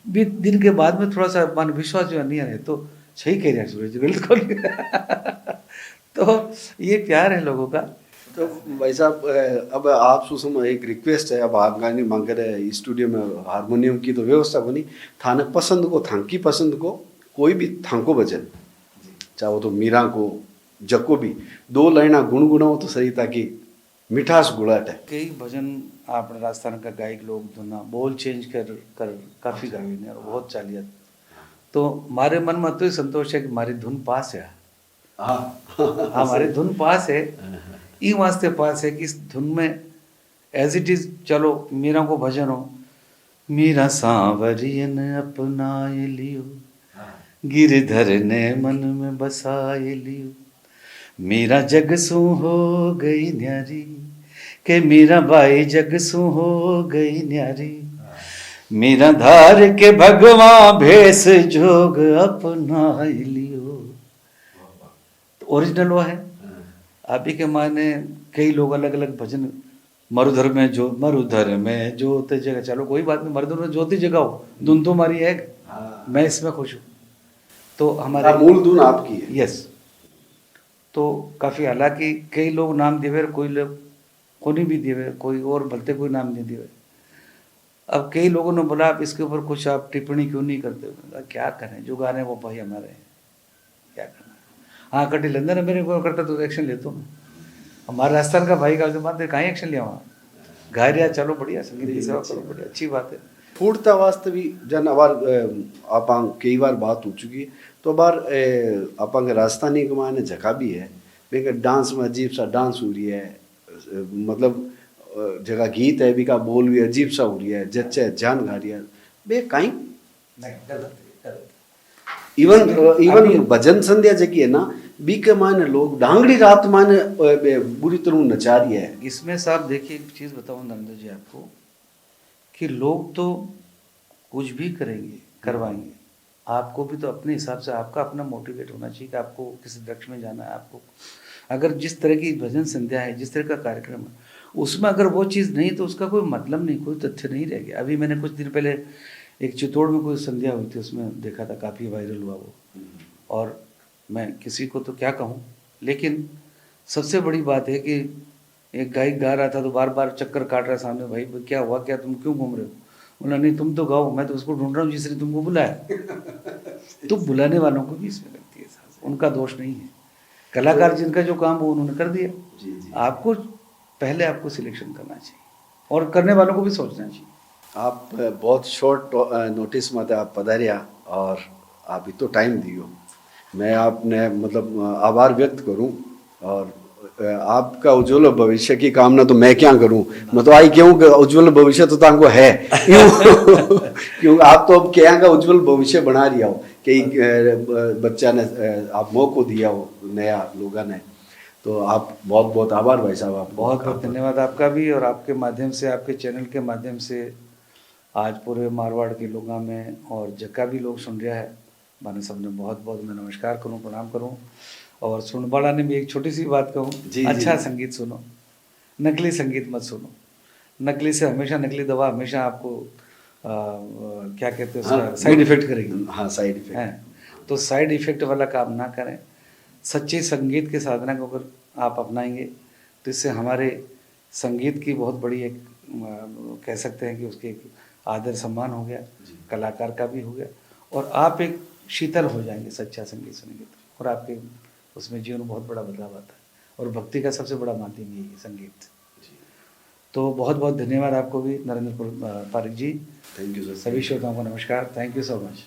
भी दिन के बाद में थोड़ा सा मान विश्वास जो नहीं आ रहे, तो सही कह रहे हैं सुरेश जी बिल्कुल। तो ये प्यार है लोगों का। तो भाई साहब अब आप सुसम एक रिक्वेस्ट है, अब आप गाने मांग रहे स्टूडियो में हारमोनियम की तो व्यवस्था बनी, थाने पसंद को, थांकी पसंद को कोई भी थांको भजन, चाहे वो तो मीरा को जको भी 2 लाइना गुनगुनाओ तो सही, ताकि मिठास गुड़ाट है। कई भजन आपने राजस्थान का गायक लोग धुना बोल चेंज कर कर काफ़ी गाए ने, और बहुत चालियत तो हमारे मन में तो ही संतोष है कि हमारी धुन पास है। हाँ हमारी धुन पास है, ई वास्ते पास है कि इस धुन में एज इट इज चलो मीरा को भजन हो, मीरा सांवरियन अपनाए लियो, गिरधर ने मन में बसाए लियो, मीरा जग सू हो गई न्यारी, के मीरा बाई जग सू हो गई न्यारी, मीरा धार के भगवान भेष जोग अपनाए लियो। तो ओरिजिनल वो है। आप ही के माने कई लोग अलग अलग भजन, मरुधर में जोत जगह, चलो कोई बात नहीं, मरुधर में ज्योति जगाओ, धुन तो हमारी है, मैं इसमें खुश हूँ। तो हमारे मूल धुन आपकी है। यस। तो काफ़ी, हालांकि कई लोग नाम दिवे, कोई लोग को नहीं भी दिवे, कोई और भलते कोई नाम नहीं दिवे। अब कई लोगों ने बोला आप इसके ऊपर कुछ आप टिप्पणी क्यों नहीं करते? क्या करें, जो गा रहे हैं वो भाई हमारे हैं, क्या करना। हाँ कटी लंदन है, मेरे को करता तो एक्शन लेता हूँ। हमारे राजस्थान का भाई का बात कहीं एक्शन लिया वहाँ, गा रहा, चलो बढ़िया, संगीत की सेवा करो, बढ़िया अच्छी बात है। फूटता वास्तविक जन अबार आप कई बार बात हो चुकी है, तो अबार आप राजस्थानी के माने झका भी है, बेकर डांस में अजीब सा डांस हो रही है, मतलब जगह गीत है भी का बोल भी अजीब सा हो रही है, जच्चे जान गा रही है बे कहीं इवन भजन संध्या जकी है ना बी के माने लोग डांगड़ी रात माने बुरी तरह नचा रही है। इसमें साहब देखिए एक चीज़ बताऊँ नरेंद्र जी आपको, कि लोग तो कुछ भी करेंगे, करवाएंगे, आपको भी तो अपने हिसाब से आपका अपना मोटिवेट होना चाहिए कि आपको किसी लक्ष्य में जाना है। आपको अगर जिस तरह की भजन संध्या है, जिस तरह का कार्यक्रम है, उसमें अगर वो चीज़ नहीं तो उसका कोई मतलब नहीं, कोई तथ्य नहीं रह गया। अभी मैंने कुछ दिन पहले एक चित्तौड़ में कोई संध्या हुई थी, उसमें देखा था, काफ़ी वायरल हुआ वो। और मैं किसी को तो क्या कहूँ, लेकिन सबसे बड़ी बात है कि एक गायक गा रहा था तो बार बार चक्कर काट रहा है सामने, भाई क्या हुआ, क्या तुम क्यों घूम रहे हो? बोला नहीं तुम तो गाओ, मैं तो उसको ढूंढ रहा हूँ जिसने तुमको बुलाया। तो बुलाने वालों को भी इसमें लगती है, उनका दोष नहीं है। कलाकार जिनका जो काम वो उन्होंने कर दिया। आपको पहले आपको सिलेक्शन करना चाहिए और करने वालों को भी सोचना चाहिए। आप बहुत शॉर्ट नोटिस में आप पधारिया और आप इतो टाइम दियो, मैं आपने मतलब आभार व्यक्त करूं, और आपका उज्जवल भविष्य की कामना तो मैं क्या करूं, मैं तो आई क्यों उज्जवल भविष्य तो तांको है क्यों आप तो अब क्या का उज्जवल भविष्य बना रही हो, कई बच्चा ने आप मौको दिया हो नया लोगों ने, तो आप बहुत बहुत आभार भाई साहब। आप बहुत बहुत धन्यवाद आपका भी, और आपके माध्यम से, आपके चैनल के माध्यम से आज पूरे मारवाड़ के लोगों में और जगह भी लोग सुन रहा है, माने सबने बहुत बहुत मैं नमस्कार करूं, प्रणाम करूं। और सुनवाड़ा ने भी एक छोटी सी बात कहूँ, अच्छा संगीत सुनो, नकली संगीत मत सुनो। नकली से हमेशा, नकली दवा हमेशा आपको क्या कहते हैं, साइड इफेक्ट करेगी। हाँ साइड इफेक्ट है, तो साइड इफेक्ट वाला काम ना करें। सच्चे संगीत के साधना को अगर आप अपनाएंगे तो इससे हमारे संगीत की बहुत बड़ी एक कह सकते हैं कि उसके एक आदर सम्मान हो गया, कलाकार का भी हो गया, और आप एक शीतल हो जाएंगे सच्चा संगीत सुनेंगे तो, और आपके उसमें जीवन में बहुत बड़ा बदलाव आता है। और भक्ति का सबसे बड़ा माध्यम यही है संगीत। तो बहुत बहुत धन्यवाद आपको भी Narendra Pareek ji. Thank you sir. सभी श्रोताओं को नमस्कार, थैंक यू सो मच।